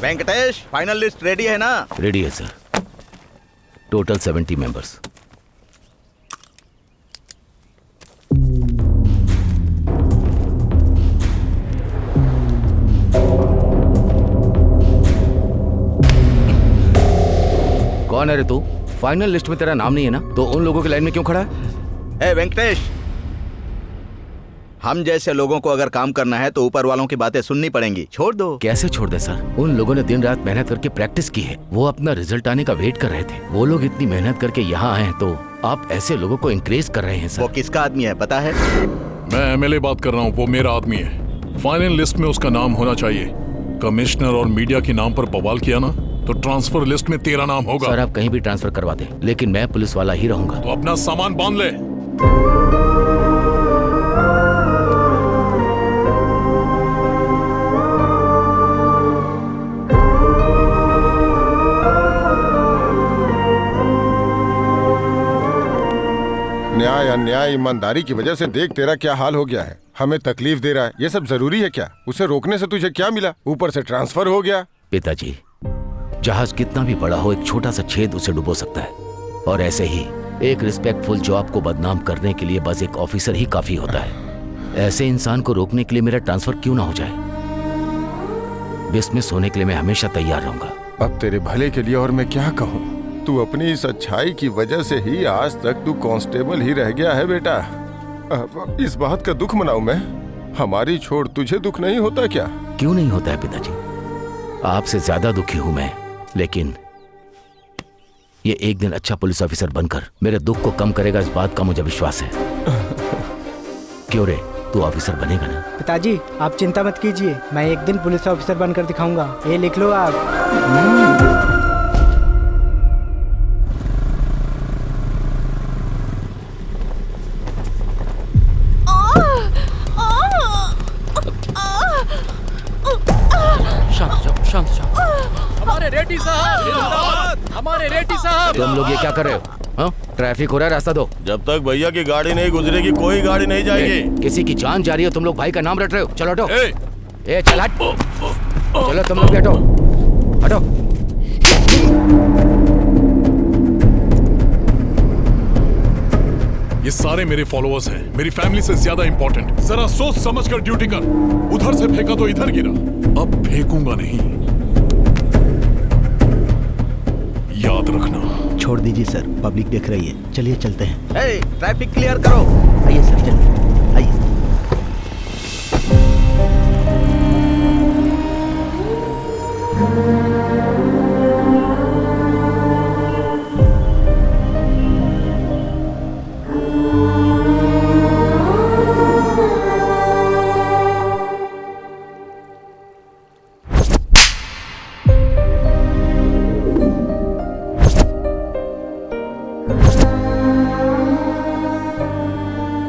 Venkatesh, final list ready है ना? Ready है सर। Total 70 members. कौन है रे तू? फाइनल लिस्ट में तेरा नाम नहीं है ना, तो उन लोगों की लाइन में क्यों खड़ा है? ए वेंकटेश, हम जैसे लोगों को अगर काम करना है तो ऊपर वालों की बातें सुननी पड़ेंगी। छोड़ दो। कैसे छोड़ दे सर? उन लोगों ने दिन रात मेहनत करके प्रैक्टिस की है, वो अपना रिजल्ट आने का वेट कर रहे थे। वो लोग इतनी मेहनत करके यहाँ आए हैं, तो आप ऐसे लोगों को इंकरेज कर रहे हैं सर। वो किसका आदमी है पता है? मैं एमएलए बात कर रहा हूँ, वो मेरा आदमी है। फाइनल लिस्ट में उसका नाम होना चाहिए। कमिश्नर और मीडिया के नाम पर बवाल किया ना, तो ट्रांसफर लिस्ट में तेरा नाम होगा। सर आप कहीं भी ट्रांसफर करवा दें, लेकिन मैं पुलिस वाला ही रहूंगा। तो अपना सामान बांध ले। न्याय अन्याय ईमानदारी की वजह से देख तेरा क्या हाल हो गया है। हमें तकलीफ दे रहा है, ये सब जरूरी है क्या? उसे रोकने से तुझे क्या मिला? ऊपर से ट्रांसफर हो गया। पिताजी, जहाज कितना भी बड़ा हो, एक छोटा सा छेद उसे डुबो सकता है। और ऐसे ही एक रिस्पेक्टफुल जॉब को बदनाम करने के लिए बस एक ऑफिसर ही काफी होता है। ऐसे इंसान को रोकने के लिए मेरा ट्रांसफर क्यों ना हो जाए? डिसमिस होने के लिए मैं हमेशा तैयार रहूंगा। अब तेरे भले के लिए और मैं क्या कहूँ? तू अपनी इस अच्छाई की वजह से ही आज तक तू कांस्टेबल ही रह गया है बेटा। अब इस बात का दुख मनाऊं मैं? हमारी छोड़ तुझे दुख नहीं होता क्या? क्यों नहीं होता है पिताजी? आपसे ज्यादा दुखी हूं मैं, लेकिन ये एक दिन अच्छा पुलिस ऑफिसर बनकर मेरे दुख को कम करेगा, इस बात का मुझे विश्वास है। क्यों रे, तू ऑफिसर बनेगा ना? पिताजी आप चिंता मत कीजिए, मैं एक दिन पुलिस ऑफिसर बनकर दिखाऊंगा। ये लिख लो आप। शांत शांत। हमारे रेड्डी साहब, हमारे रेड्डी साहब। तुम लोग ये क्या कर रहे हो? हाँ? ट्रैफिक हो रहा है, रास्ता दो। जब तक भैया की गाड़ी नहीं गुजरेगी कोई गाड़ी नहीं जाएगी। किसी की जान जा रही है, तुम लोग भाई का नाम रट रहे हो। चलो हटो। ए चल हट। चलो तुम लोग भी हटो, हटो। ये सारे मेरे फॉलोअर्स हैं, मेरी फैमिली से ज्यादा इंपॉर्टेंट। जरा सोच समझ कर ड्यूटी कर। उधर से फेंका तो इधर गिरा, अब फेंकूंगा नहीं, याद रखना। छोड़ दीजिए सर, पब्लिक देख रही है। चलिए चलते हैं। ट्रैफिक क्लियर करो। आइए सर, चलिए आइए।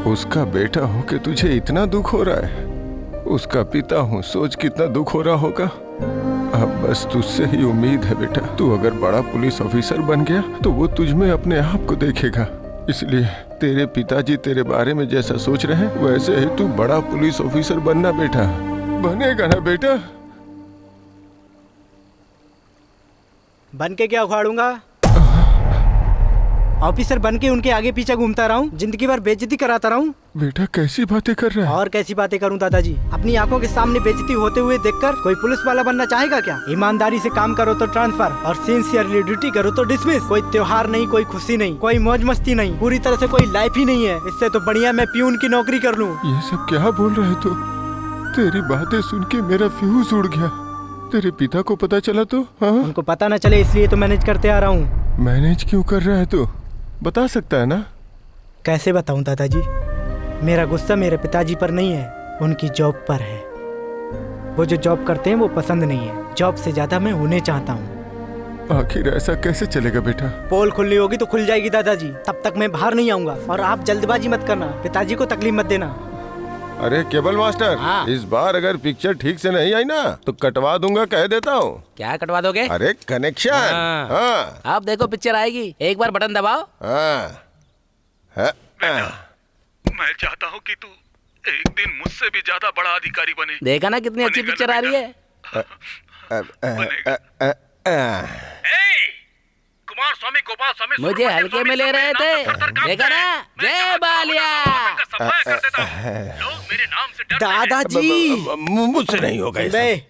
उसका बेटा हो के तुझे इतना दुख हो रहा है? उसका पिता हूँ, सोच कितना दुख हो रहा होगा। अब बस तुझसे ही उम्मीद है बेटा। तू अगर बड़ा पुलिस ऑफिसर बन गया तो वो तुझ में अपने आप को देखेगा। इसलिए तेरे पिताजी तेरे बारे में जैसा सोच रहे हैं वैसे ही तू बड़ा पुलिस ऑफिसर बनना बेटा। बनेगा ना बेटा? बन के क्या उखाड़ूंगा? ऑफिसर बन के उनके आगे पीछे घूमता रहा हूँ, जिंदगी भर बेइज्जती कराता रहा हूँ। बेटा कैसी बातें कर रहा है? और कैसी बातें करूँ दादाजी? अपनी आंखों के सामने बेइज्जती होते हुए देखकर कोई पुलिस वाला बनना चाहेगा क्या? ईमानदारी से काम करो तो ट्रांसफर, और सिंसियरली ड्यूटी करो तो डिसमिस। कोई त्योहार नहीं, कोई खुशी नहीं, कोई मौज मस्ती नहीं, पूरी तरह से कोई लाइफ ही नहीं है। इससे तो बढ़िया मैं प्यून की नौकरी कर लूँ। ये सब क्या बोल रहे तू? तेरी बातें सुन के मेरा फ्यूज उड़ गया। तेरे पिता को पता चला तो? हाँ? उनको पता न चले इसलिए तो मैनेज करते आ रहा हूँ। मैनेज क्यों कर रहा है तू? बता सकता है ना? कैसे बताऊं दादाजी? मेरा गुस्सा मेरे पिताजी पर नहीं है, उनकी जॉब पर है। वो जो जॉब करते हैं वो पसंद नहीं है, जॉब से ज्यादा मैं उन्हें चाहता हूँ। आखिर ऐसा कैसे चलेगा बेटा? पोल खुलनी होगी तो खुल जाएगी दादाजी, तब तक मैं बाहर नहीं आऊंगा। और आप जल्दबाजी मत करना, पिताजी को तकलीफ मत देना। अरे केबल मास्टर, हाँ। इस बार अगर पिक्चर ठीक से नहीं आई ना तो कटवा दूंगा, कह देता हूँ। क्या कटवा दोगे? अरे कनेक्शन। हाँ। आप देखो पिक्चर आएगी, एक बार बटन दबाओ। मैं चाहता हूँ कि तू एक दिन मुझसे भी ज्यादा बड़ा अधिकारी बने। देखा ना कितनी अच्छी पिक्चर आ रही है। कुमार स्वामी गोपाल स्वामी मुझे हल्के में ले रहे थे, देखा ना? जय बालिया। लोग मेरे नाम से डरते हैं। दादाजी मुझसे नहीं होगा ये सब। बे,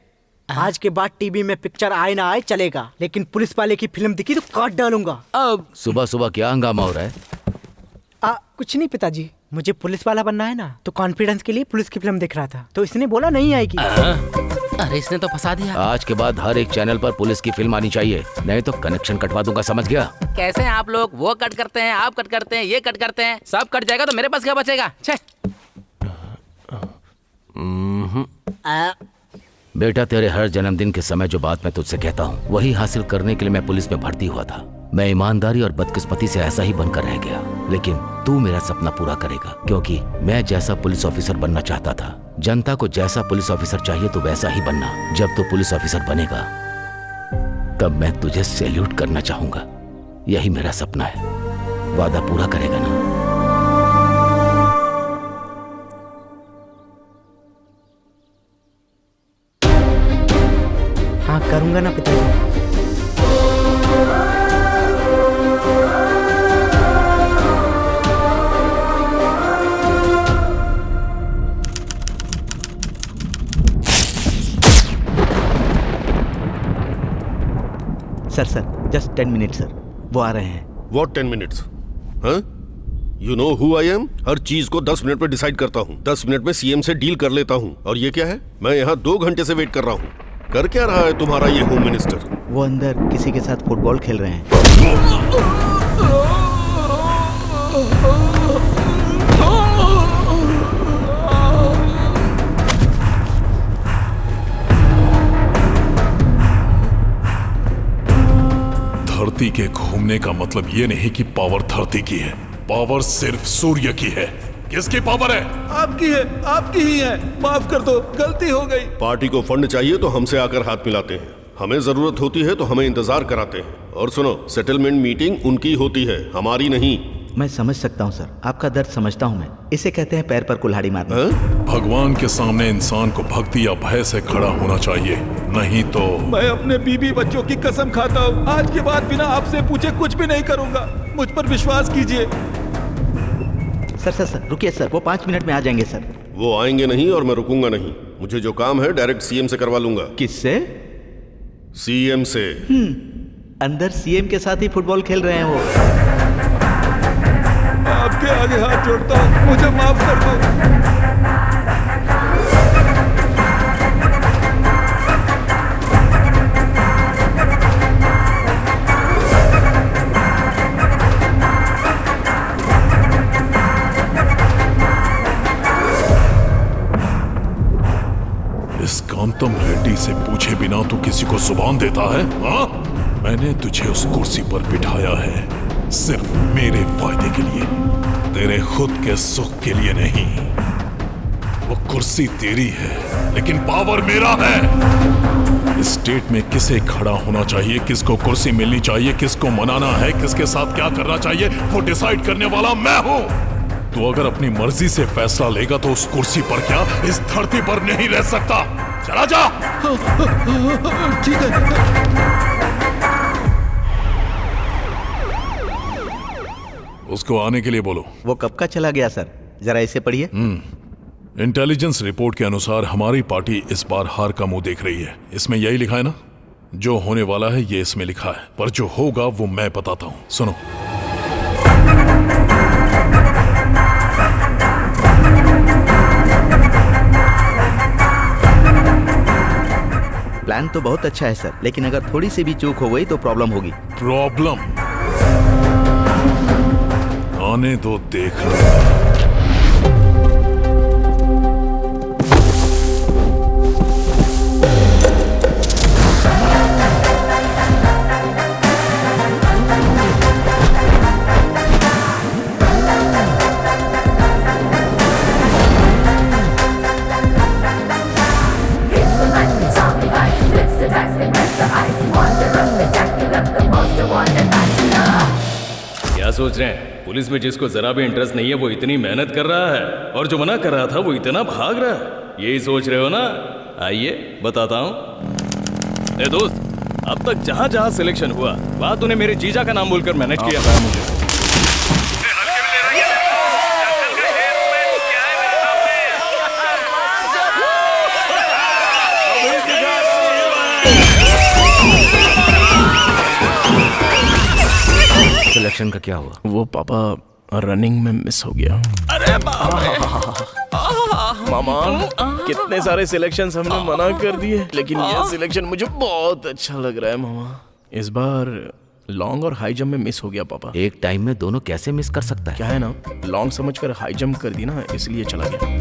आज के बाद टीवी में पिक्चर आए ना आए चलेगा, लेकिन पुलिस वाले की फिल्म दिखी तो काट डालूंगा। अब सुबह सुबह क्या हंगामा हो रहा है? कुछ नहीं पिताजी, मुझे पुलिस वाला बनना है ना, तो कॉन्फिडेंस के लिए पुलिस की फिल्म देख रहा था, तो इसने बोला नहीं आएगी। अरे इसने तो फंसा दिया। आज के बाद हर एक चैनल पर पुलिस की फिल्म आनी चाहिए, नहीं तो कनेक्शन कटवा दूंगा, समझ गया? कैसे हैं आप लोग? वो कट करते हैं, आप कट करते हैं, ये कट करते हैं, सब कट जाएगा तो मेरे पास क्या बचेगा? छे। बेटा, तेरे हर जन्मदिन के समय जो बात मैं तुझसे कहता हूँ, वही हासिल करने के लिए मैं पुलिस में भर्ती हुआ था। मैं ईमानदारी और बदकिस्मती से ऐसा ही बनकर रह गया, लेकिन तू मेरा सपना पूरा करेगा, क्योंकि मैं जैसा पुलिस ऑफिसर बनना चाहता था। जनता को जैसा पुलिस ऑफिसर चाहिए तो वैसा ही बनना। जब तू पुलिस ऑफिसर बनेगा तब मैं तुझे सैल्यूट करना चाहूंगा। यही मेरा सपना है। वादा पूरा करेगा ना? हाँ करूंगा ना पिताजी। सर जस्ट 10 मिनट सर, वो आ रहे हैं। What 10 minutes? हाँ? You know who I am? हर चीज को 10 मिनट में डिसाइड करता हूँ। 10 मिनट में सीएम से डील कर लेता हूँ। और ये क्या है? मैं यहाँ 2 घंटे से वेट कर रहा हूँ। कर क्या रहा है तुम्हारा ये होम मिनिस्टर? वो अंदर किसी के साथ फुटबॉल खेल रहे हैं। धरती के घूमने का मतलब ये नहीं कि पावर धरती की है, पावर सिर्फ सूर्य की है। किसकी पावर है? आपकी है, आपकी ही है। माफ कर दो, गलती हो गई। पार्टी को फंड चाहिए तो हमसे आकर हाथ मिलाते हैं, हमें जरूरत होती है तो हमें इंतजार कराते हैं। और सुनो, सेटलमेंट मीटिंग उनकी होती है, हमारी नहीं। मैं समझ सकता हूँ सर, आपका दर्द समझता हूँ मैं। इसे कहते हैं पैर पर कुल्हाड़ी मारना। भगवान के सामने इंसान को भक्ति या भय से खड़ा होना चाहिए, नहीं तो। मैं अपने बीबी बच्चों की कसम खाता हूँ, आज के बाद बिना आपसे पूछे कुछ भी नहीं करूँगा। मुझ पर विश्वास कीजिए। सर रुकिए सर, वो 5 मिनट में आ जाएंगे सर। वो आएंगे नहीं और मैं रुकूंगा नहीं। मुझे जो काम है डायरेक्ट सीएम से करवा लूंगा। किससे? सीएम से। अंदर सीएम के साथ ही फुटबॉल खेल रहे हैं वो। आपके आगे हाथ जोड़ता हूँ, मुझे माफ कर दो। इस कांतम रेड्डी से पूछे बिना तू किसी को जुबान देता है? हाँ? मैंने तुझे उस कुर्सी पर बिठाया है सिर्फ मेरे फायदे के लिए, तेरे खुद के सुख के लिए नहीं। वो कुर्सी तेरी है लेकिन पावर मेरा है। इस स्टेट में किसे खड़ा होना चाहिए, किसको कुर्सी मिलनी चाहिए, किसको मनाना है, किसके साथ क्या करना चाहिए, वो डिसाइड करने वाला मैं हूं। तो अगर अपनी मर्जी से फैसला लेगा तो उस कुर्सी पर क्या इस धरती पर नहीं रह सकता। चला जा। ठीक है। उसको आने के लिए बोलो। वो कब का चला गया सर? जरा इसे पढ़िए। इंटेलिजेंस रिपोर्ट के अनुसार हमारी पार्टी इस बार हार का मुंह देख रही है। इसमें यही लिखा है ना? जो होने वाला है ये इसमें लिखा है, पर जो होगा वो मैं बताता हूं। सुनो। प्लान तो बहुत अच्छा है सर, लेकिन अगर थोड़ी सी भी चूक हो गई तो प्रॉब्लम होगी। प्रॉब्लम? आने दो, देख लो। क्या सोच रहे हैं? पुलिस में जिसको जरा भी इंटरेस्ट नहीं है वो इतनी मेहनत कर रहा है, और जो मना कर रहा था वो इतना भाग रहा है। यही सोच रहे हो ना? आइए बताता हूं। ए दोस्त, अब तक जहाँ जहाँ सिलेक्शन हुआ वहाँ तूने मेरे जीजा का नाम बोलकर मैनेज किया था मुझे। सिलेक्शन का क्या हुआ? वो पापा रनिंग में मिस हो गया। अरे मामा, कितने सारे सिलेक्शंस हमने मना कर दिए, लेकिन ये सिलेक्शन मुझे बहुत अच्छा लग रहा है मामा। इस बार लॉन्ग और हाई जंप में मिस हो गया पापा। एक टाइम में दोनों कैसे मिस कर सकता है? क्या है ना, लॉन्ग समझकर हाई जंप कर दी ना, इसलिए चला गया।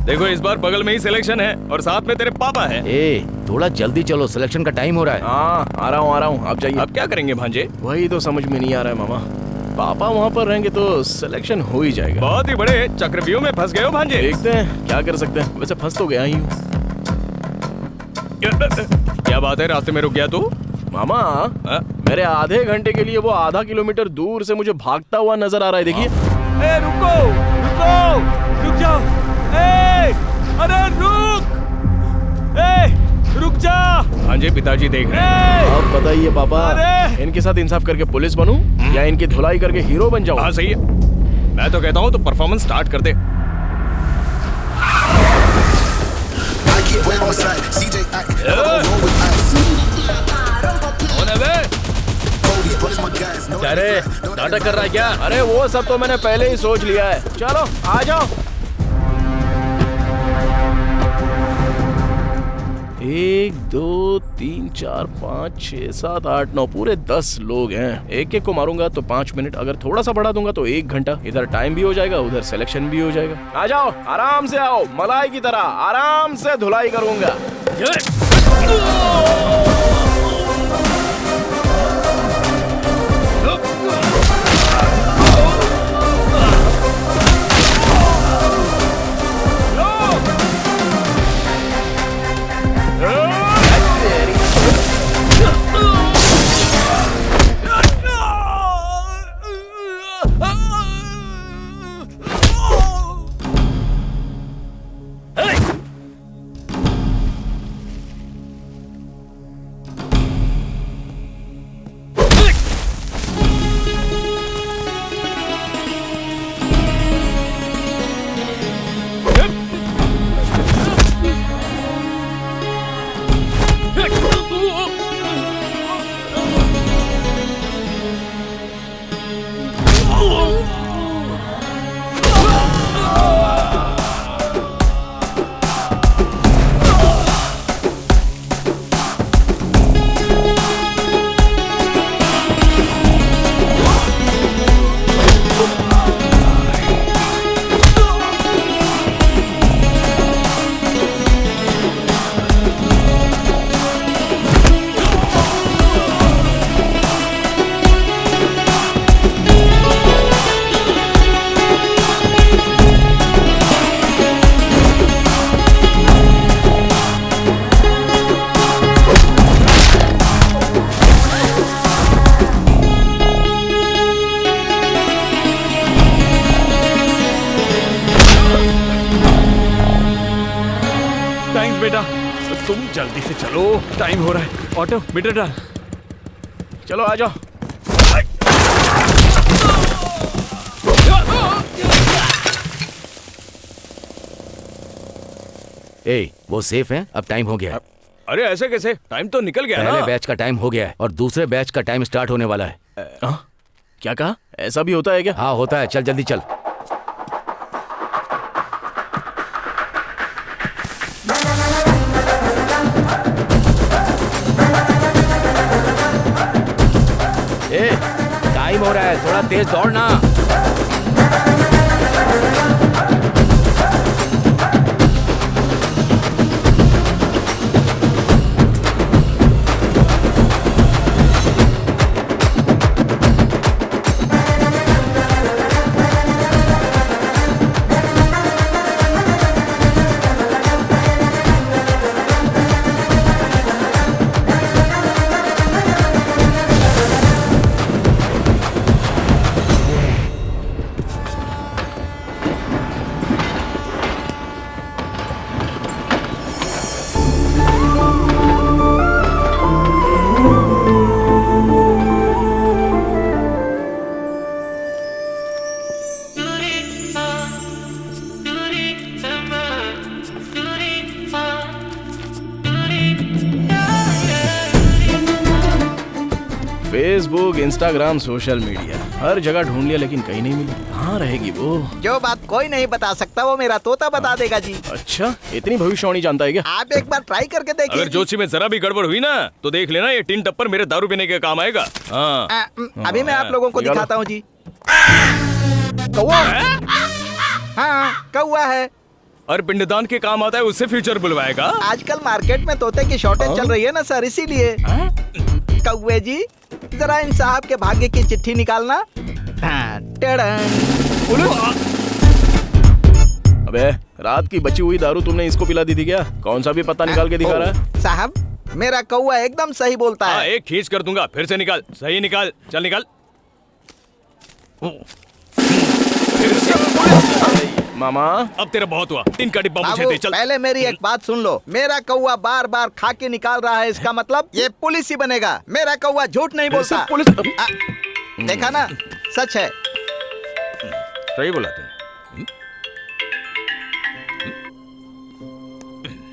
देखो इस बार बगल में ही सिलेक्शन है और साथ में तेरे पापा है। ए, थोड़ा जल्दी चलो, सिलेक्शन का टाइम हो रहा है। हाँ, आ रहा हूँ, आप जाइए। अब क्या करेंगे भांजे? वही तो समझ में नहीं आ रहा है मामा। पापा वहाँ पर रहेंगे तो सिलेक्शन हो ही जाएगा। बहुत ही बड़े चक्रव्यूह में फंस गए हो भांजे। देखते हैं क्या कर सकते हैं, वैसे फंस तो गया ही हूँ। क्या बात है, रास्ते में रुक गया तू? मामा, मेरे आधे घंटे के लिए वो आधा किलोमीटर दूर से मुझे भागता हुआ नजर आ रहा है, देखिए। ए, रुको रुक जाओ। अरे रुक जा। भांजे, पिताजी देख रहे हैं। अब बताइए पापा, इनके साथ इंसाफ करके पुलिस बनूं या इनकी धुलाई करके हीरो बन जाऊं? हाँ सही है, मैं तो कहता हूँ तो परफॉर्मेंस स्टार्ट कर दे। अरे नाटक कर रहा है क्या? अरे वो सब तो मैंने पहले ही सोच लिया है। चलो आ जाओ। 1 2 3 4 5 6 7 8 9 पूरे 10 लोग हैं। एक एक को मारूंगा तो 5 मिनट, अगर थोड़ा सा बढ़ा दूंगा तो 1 घंटा। इधर टाइम भी हो जाएगा, उधर सिलेक्शन भी हो जाएगा। आ जाओ, आराम से आओ, मलाई की तरह आराम से धुलाई करूंगा। तुम जल्दी से चलो, टाइम हो रहा है। ऑटो मीटर डाल। चलो आ जाओ। ए, वो सेफ है? अब टाइम हो गया है। अरे ऐसे कैसे? टाइम तो निकल गया ना। पहले बैच का टाइम हो गया है और दूसरे बैच का टाइम स्टार्ट होने वाला है। क्या कहा? ऐसा भी होता है क्या? हाँ होता है, चल जल्दी चल। ए, टाइम हो रहा है, थोड़ा तेज दौड़ना। फेसबुक, इंस्टाग्राम, सोशल मीडिया, हर जगह ढूंढ लिया लेकिन कहीं नहीं मिली। कहाँ रहेगी वो? जो बात कोई नहीं बता सकता वो मेरा तोता बता देगा जी। अच्छा, इतनी भविष्यवाणी जानता है क्या? आप एक बार ट्राई करके देखिए। अगर जोशी में जरा भी गड़बड़ हुई ना तो देख लेना ये टिन टप्पर मेरे दारू पीने के काम आएगा। हाँ अभी मैं आप लोगों को निकालो। दिखाता हूँ जी। कौवा। हाँ कौवा है और पिंडदान के काम आता है, उससे फ्यूचर बुलवाएगा। आजकल मार्केट में तोते की शॉर्टेज चल रही है ना सर, इसीलिए। कौवे जी जरा इन साहब के भाग्य की चिट्ठी निकालना। हाँ, अबे रात की बची हुई दारू तुमने इसको पिला दी थी क्या? कौन सा भी पता निकाल के दिखा रहा है? साहब मेरा कौवा एकदम सही बोलता है। एक खींच कर दूंगा, फिर से निकाल। सही निकाल, चल निकाल। मामा अब तेरा बहुत हुआ, 3 का डिब्बा मुझे दे। चल पहले मेरी एक बात सुन लो, मेरा कौवा बार बार खा के निकाल रहा है, इसका मतलब ये पुलिस ही बनेगा। मेरा कौवा झूठ नहीं बोलता। पुलिस देखा ना, सच है। सही बोला तूने।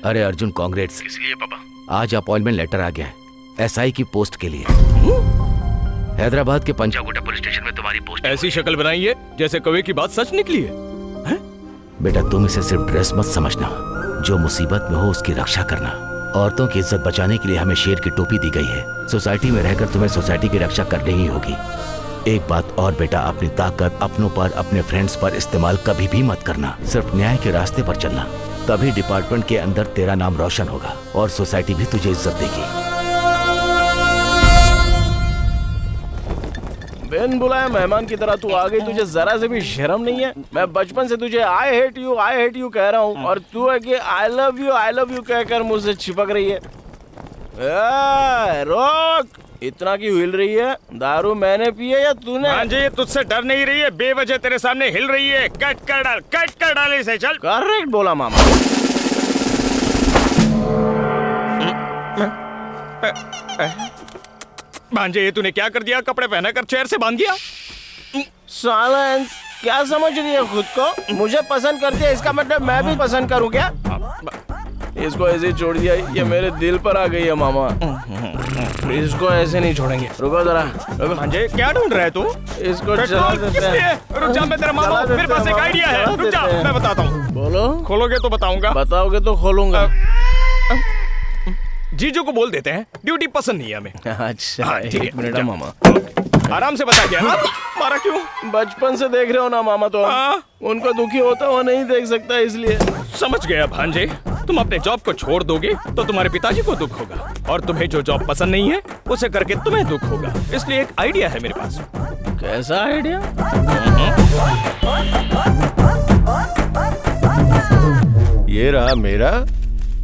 अरे अर्जुन कांग्रेट्स। इसलिए पापा आज अपॉइंटमेंट लेटर आ गया है एसआई की पोस्ट के लिए। हैदराबाद के पंजागुट्टा पुलिस स्टेशन में तुम्हारी पोस्ट। ऐसी शक्ल बनाई है जैसे कौवे की बात सच निकली है। बेटा तुम इसे सिर्फ ड्रेस मत समझना, जो मुसीबत में हो उसकी रक्षा करना। औरतों की इज्जत बचाने के लिए हमें शेर की टोपी दी गई है। सोसाइटी में रहकर तुम्हें सोसाइटी की रक्षा करनी ही होगी। एक बात और बेटा, अपनी ताकत अपनों पर, अपने फ्रेंड्स पर इस्तेमाल कभी भी मत करना। सिर्फ न्याय के रास्ते पर चलना, तभी डिपार्टमेंट के अंदर तेरा नाम रोशन होगा और सोसाइटी भी तुझे इज्जत देगी। बिन बुलाए मेहमान की तरह तू आ गई, तुझे जरा से भी शर्म नहीं है? मैं बचपन से तुझे आई हेट यू कह रहा हूँ और तू है कि आई लव यू कहकर मुझसे चिपक रही है। रोक, इतना क्यों हिल रही है? दारू मैंने पी है या तूने? हाँ जी, तुझसे डर नहीं रही है, बेवजह तेरे सामने हिल रही है। कट कर डाल इसे। चल। करेक्ट बोला मामा। भांजे ये तूने क्या कर दिया? कपड़े पहना कर चेयर से बांध दिया। साइलेंस, क्या समझ रही है खुद को? मुझे पसंद करती है इसका मतलब मैं भी पसंद करूं क्या? इसको ऐसे ही छोड़ दिया, ये मेरे दिल पर आ गई है मामा। इसको ऐसे नहीं छोड़ेंगे। रुको जरा, रुको। भांजे क्या ढूंढ रहा है तू? इसको चला देते हैं। रुक जा, मैं तेरा मामा हूं, मेरे पास एक आइडिया है। रुक जा, मैं बताता हूँ। बोलो। खोलोगे तो बताऊंगा। बताओगे तो खोलूंगा। जीजू को बोल देते हैं, ड्यूटी पसंद नहीं है हमें। अच्छा एक मिनट मामा, आराम से बता। क्या मारा क्यों? बचपन से देख रहे हो ना मामा, तो उनको दुखी होता हुआ नहीं देख सकता, इसलिए। समझ गया भांजे, तुम अपने जॉब को छोड़ दोगे तो तुम्हारे पिताजी को दुख होगा, और तुम्हें जो जॉब पसंद नहीं है उसे करके तुम्हें दुख होगा। इसलिए एक आइडिया है मेरे पास। कैसा आइडिया? ये रहा मेरा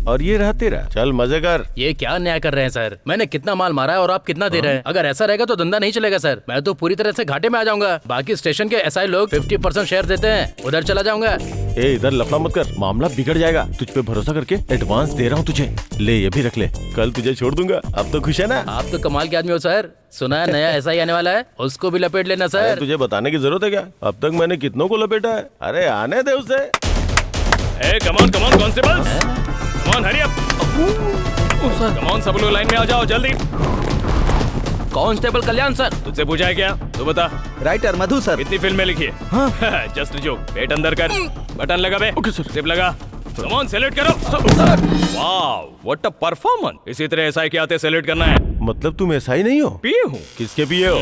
और ये रहा तेरा। चल मजे कर। ये क्या न्याय कर रहे हैं सर? मैंने कितना माल मारा है और आप कितना दे रहे हैं? अगर ऐसा रहेगा तो धंधा नहीं चलेगा सर। मैं तो पूरी तरह से घाटे में आ जाऊंगा। बाकी स्टेशन के एसआई लोग 50% शेयर देते हैं, उधर चला जाऊंगा। ए इधर लफड़ा मत कर, मामला बिगड़ जाएगा। तुझ पे भरोसा करके एडवांस दे रहा हूँ तुझे। ले ये भी रख ले, कल तुझे छोड़ दूंगा। अब तो खुश है ना? आप तो कमाल के आदमी हो सर। सुना है नया एसआई आने वाला है, उसको भी लपेट लेना सर। तुझे बताने की जरूरत है क्या? अब तक मैंने कितनों को लपेटा है। अरे आने दे उसे। Come on constables, come on hurry up. Come on सब लोग लाइन में आ जाओ जल्दी। कांस्टेबल कल्याण सर। तुझसे पूछा है क्या? तू बता। राइटर मधु सर। कितनी फिल्में लिखी है? हाँ। Just joke. पेट अंदर कर, बटन लगा बे। Okay sir. जिप लगा। कम ऑन सेलेक्ट करो। वाव, व्हाट अ परफॉर्मेंस। इसी तरह एसआई के आते सेलेक्ट करना है। मतलब तुम एसआई नहीं हो? पिए हूँ। किसके पिए हो?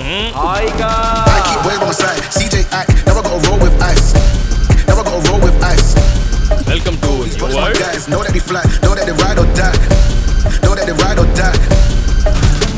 वेलकम टू न्यू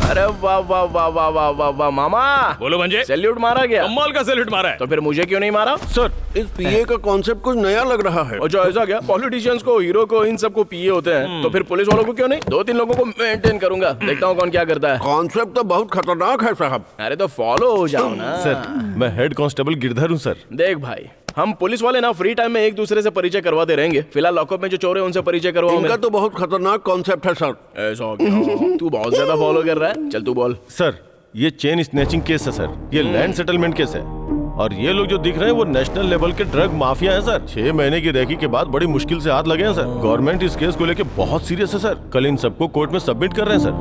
अरे वाह वाह वाह वाह वाह वाह वाह मामा। बोलो भंजे। सैल्यूट मारा गया? कमाल का सैल्यूट मारा है। तो फिर मुझे क्यों नहीं मारा? सर इस पीए का कॉन्सेप्ट कुछ नया लग रहा है। अच्छा ऐसा क्या? पॉलिटिशियंस को, हीरो को, इन सबको पीए होते हैं, तो फिर पुलिस वालों को क्यों नहीं? 2-3 लोगों को मेंटेन करूंगा, देखता हूँ कौन क्या करता है। कॉन्सेप्ट तो बहुत खतरनाक है साहब। अरे तो फॉलो हो जाओ ना। सर मैं हेड कांस्टेबल गिरधर हूँ सर। देख भाई, हम पुलिस वाले ना फ्री टाइम में एक दूसरे से परिचय करवाते रहेंगे। फिलहाल लॉकअप में जो चोर है उनसे परिचय करवाओ। इनका तो बहुत खतरनाक कॉन्सेप्ट है सर। ऐसा क्या? तू बहुत ज्यादा फॉलो कर रहा है। चल तू बोल। सर ये चेन स्नैचिंग केस है सर, ये लैंड सेटलमेंट केस है, और ये लोग जो दिख रहे हैं वो नेशनल लेवल के ड्रग माफिया हैं सर। 6 महीने की रेकी के बाद बड़ी मुश्किल से हाथ लगे हैं सर। गवर्नमेंट इस केस को लेके बहुत सीरियस है सर। कल इन सबको कोर्ट में सबमिट कर रहे हैं सर।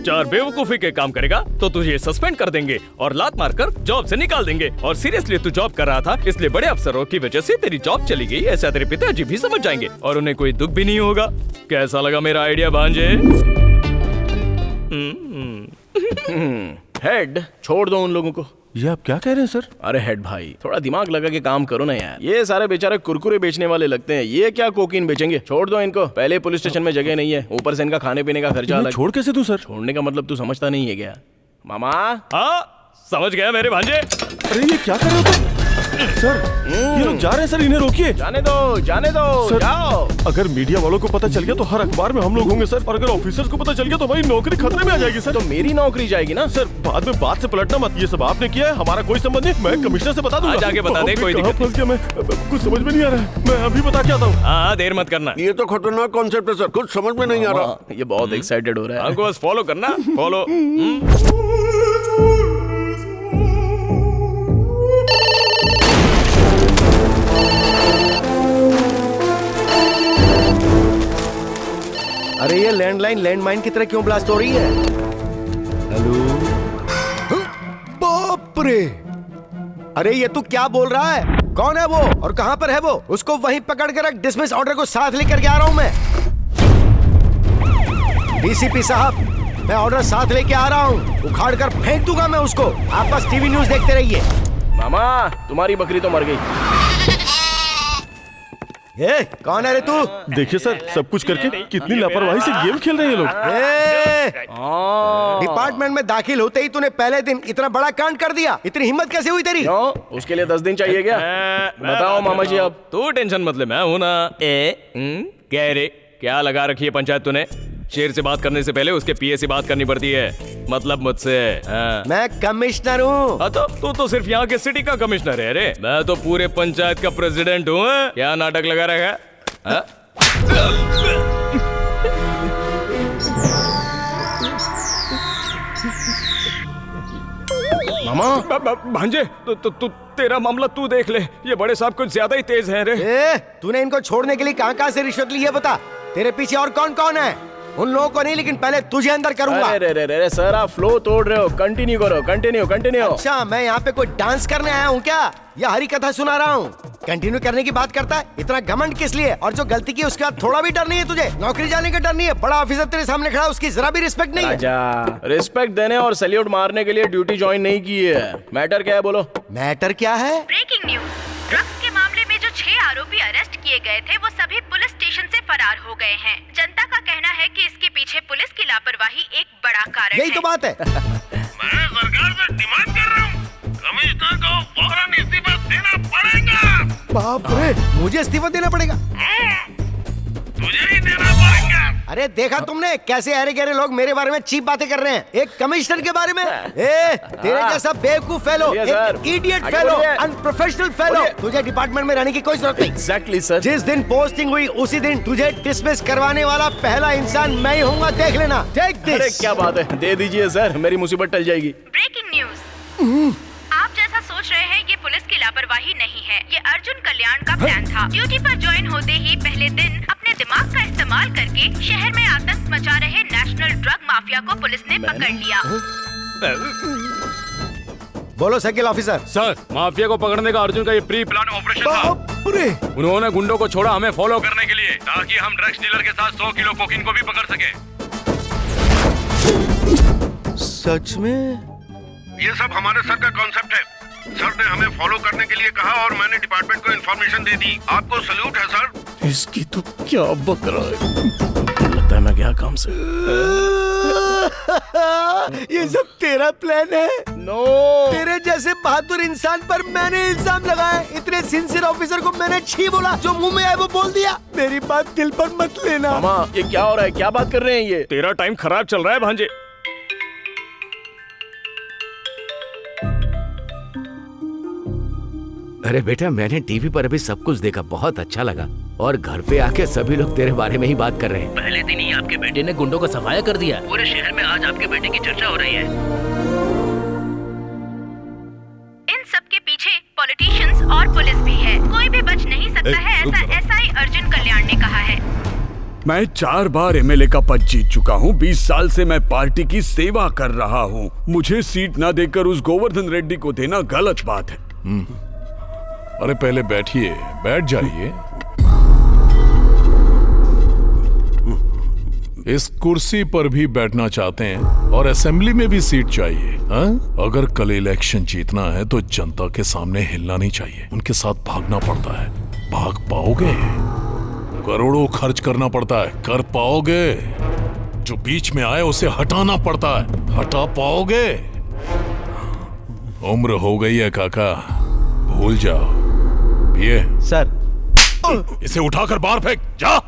चार बेवकूफी के काम करेगा तो तुझे सस्पेंड कर देंगे और लात मारकर जॉब से निकाल देंगे। और सीरियसली तू जॉब कर रहा था इसलिए बड़े अफसरों की वजह से तेरी जॉब चली गई, ऐसा तेरे पिताजी भी समझ जाएंगे और उन्हें कोई दुख भी नहीं होगा। कैसा लगा मेरा आइडिया भांजे? हेड, छोड़ दो उन लोगों को। ये आप क्या कह रहे हैं सर? अरे हेड भाई, थोड़ा दिमाग लगा के काम करो ना यार। ये सारे बेचारे कुरकुरे बेचने वाले लगते हैं, ये क्या कोकीन बेचेंगे? छोड़ दो इनको, पहले पुलिस स्टेशन में जगह नहीं है, ऊपर से इनका खाने पीने का खर्चा अलग। छोड़ कैसे दूं सर? छोड़ने का मतलब तू समझता नहीं है क्या मामा? हाँ समझ गया मेरे भांजे। अरे ये क्या कर रहे हो तुम? सर ये लोग जा रहे हैं सर, इन्हें रोकिए। जाने दो सर, जाओ। अगर मीडिया वालों को पता चल गया तो हर अखबार में हम लोग होंगे सर, और अगर ऑफिसर्स को पता चल गया तो हमारी नौकरी खतरे में आ जाएगी सर। तो मेरी नौकरी जाएगी ना सर। बाद में बात से पलटना मत, ये सब आपने किया है, हमारा कोई संबंध नहीं। मैं कमिश्नर से बता दूंगा। आगे बता दे, कोई दिक्कत फंस गया मैं, कुछ समझ में नहीं आ रहा है। मैं अभी बता के आता हूँ। हाँ देर मत करना। ये तो खतरनाक कॉन्सेप्ट है सर, कुछ समझ में नहीं आ रहा। ये बहुत एक्साइटेड हो रहा है। हमको बस फॉलो करना, फॉलो। अरे ये लैंडलाइन लैंडमाइन की तरह क्यों ब्लास्ट हो रही है? हेलो? बाप रे! अरे ये तू क्या बोल रहा है? कौन है वो और कहां पर है वो? उसको वहीं पकड़ कर रख, डिसमिस ऑर्डर को साथ लेकर के आ रहा हूं मैं। डीसीपी साहब, मैं ऑर्डर साथ लेके आ रहा हूं, उखाड़ कर फेंक दूंगा मैं उसको। आप बस टीवी न्यूज देखते रहिए। मामा, तुम्हारी बकरी तो मर गई। ए, कौन है रे तू? देखिए सर, सब कुछ करके कितनी लापरवाही से गेम खेल रहे हैं ये लोग। डिपार्टमेंट में दाखिल होते ही तूने पहले दिन इतना बड़ा कांड कर दिया। इतनी हिम्मत कैसे हुई तेरी? क्यों? उसके लिए 10 दिन चाहिए क्या? बताओ मामा जी। अब तू टेंशन मत ले, मैं हूं ना। क्या रे, क्या लगा रखी है पंचायत तूने? शेर से बात करने से पहले उसके पीए से बात करनी पड़ती है, मतलब मुझसे। मैं कमिश्नर हूँ। तो तू सिर्फ यहाँ के सिटी का कमिश्नर है रे। मैं तो पूरे पंचायत का प्रेसिडेंट हूँ। क्या नाटक लगा रखा है? मामा भांजे, तू तेरा मामला तू देख ले, ये बड़े साहब कुछ ज्यादा ही तेज हैं रे। तूने इनको छोड़ने के लिए कहाँ से रिश्वत ली है बता? तेरे पीछे और कौन कौन है? उन लोगों को नहीं, लेकिन पहले तुझे अंदर करूंगा। अरे सर, आप फ्लो तोड़ रहे हो। कंटिन्यू करो, कंटिन्यू। अच्छा, मैं यहाँ पे कोई डांस करने आया हूँ क्या, या हरी कथा सुना रहा हूँ? कंटिन्यू करने की बात करता है, इतना घमंड किस लिए? और जो गलती की उसके बाद थोड़ा भी डर नहीं है तुझे? नौकरी जाने का डर नहीं है? बड़ा ऑफिसर तेरे सामने खड़ा, उसकी जरा भी रिस्पेक्ट नहीं है? रिस्पेक्ट देने और सैल्यूट मारने के लिए ड्यूटी ज्वाइन नहीं की है। मैटर क्या है बोलो? मैटर क्या है? ब्रेकिंग न्यूज, ड्रग्स के मामले में जो 6 आरोपी अरेस्ट किए गए थे वो सभी पुलिस स्टेशन से फरार हो गए हैं। जनता का कहना है कि इसके पीछे पुलिस की लापरवाही एक बड़ा कारण है। यही तो बात है। मैं सरकार से डिमांड कर रहा हूँ, कमिश्नर को फौरन इस्तीफा देना पड़ेगा। बाप रे, मुझे इस्तीफा देना पड़ेगा? तुझे ही देना पड़ेगा। अरे देखा तुमने कैसे अरे गहरे लोग मेरे बारे में चीप बातें कर रहे हैं, एक कमिश्नर के बारे में। तेरे जैसा बेवकूफ fellow, idiot fellow, unprofessional fellow, तुझे डिपार्टमेंट में रहने की कोई जरूरत नहीं। Exactly sir. जिस दिन पोस्टिंग हुई उसी दिन तुझे डिसमिस करवाने वाला पहला इंसान मैं ही होऊंगा, देख लेना। Take this. अरे क्या बात है, दे दीजिए सर, मेरी मुसीबत टल जाएगी। ब्रेकिंग न्यूज, आप जैसा सोच रहे हैं ये पुलिस की लापरवाही नहीं है, ये अर्जुन कल्याण का प्लान था। ड्यूटी पर ज्वाइन होते ही पहले दिन अपने दिमाग का इस्तेमाल करके शहर में आतंक मचा रहे नेशनल ड्रग माफिया को पुलिस ने पकड़ लिया। बोलो सर्किल ऑफिसर। सर, माफिया को पकड़ने का अर्जुन का ये प्री प्लान ऑपरेशन था। उन्होंने गुंडों को छोड़ा हमें फॉलो करने के लिए, ताकि हम ड्रग्स डीलर के साथ 100 किलो कोकीन को भी पकड़ सके। सच में? ये सब हमारे सर का कॉन्सेप्ट है। सर ने हमें फॉलो करने के लिए कहा और मैंने डिपार्टमेंट को इन्फॉर्मेशन दे दी। आपको सल्यूट है सर। इसकी तो क्या बक रहा है, लगता है मैं गया काम से। ये सब तेरा प्लान है? नो, तेरे जैसे बहादुर इंसान पर मैंने इल्जाम लगाया। इतने सिंसियर ऑफिसर को मैंने छी बोला, जो मुंह में आए वो बोल दिया। मेरी बात दिल पर मत लेना। मामा, ये क्या हो रहा है? क्या बात कर रहे हैं ये? तेरा टाइम खराब चल रहा है भांजे। अरे बेटा, मैंने टीवी पर अभी सब कुछ देखा, बहुत अच्छा लगा। और घर पे आके सभी लोग तेरे बारे में ही बात कर रहे हैं। पहले दिन ही आपके बेटे ने गुंडों का सफाया कर दिया। पूरे शहर में आज आपके बेटे की चर्चा हो रही है। इन सब के पीछे पॉलिटिशियंस और पुलिस भी है, कोई भी बच नहीं सकता है, ऐसा एसआई अर्जुन कल्याण ने कहा है। मैं 4 बार एमएलए का पद जीत चुका हूँ। 20 साल से मैं पार्टी की सेवा कर रहा हूँ। मुझे सीट ना देकर उस गोवर्धन रेड्डी को देना गलत बात है। अरे पहले बैठिए, बैठ जाइए। इस कुर्सी पर भी बैठना चाहते हैं और असेंबली में भी सीट चाहिए, हाँ? अगर कल इलेक्शन जीतना है तो जनता के सामने हिलना नहीं चाहिए, उनके साथ भागना पड़ता है। भाग पाओगे? करोड़ों खर्च करना पड़ता है, कर पाओगे? जो बीच में आए उसे हटाना पड़ता है, हटा पाओगे? उम्र हो गई है काका, भूल जाओ। पिए सर। इसे उठाकर बाहर फेंक, जा।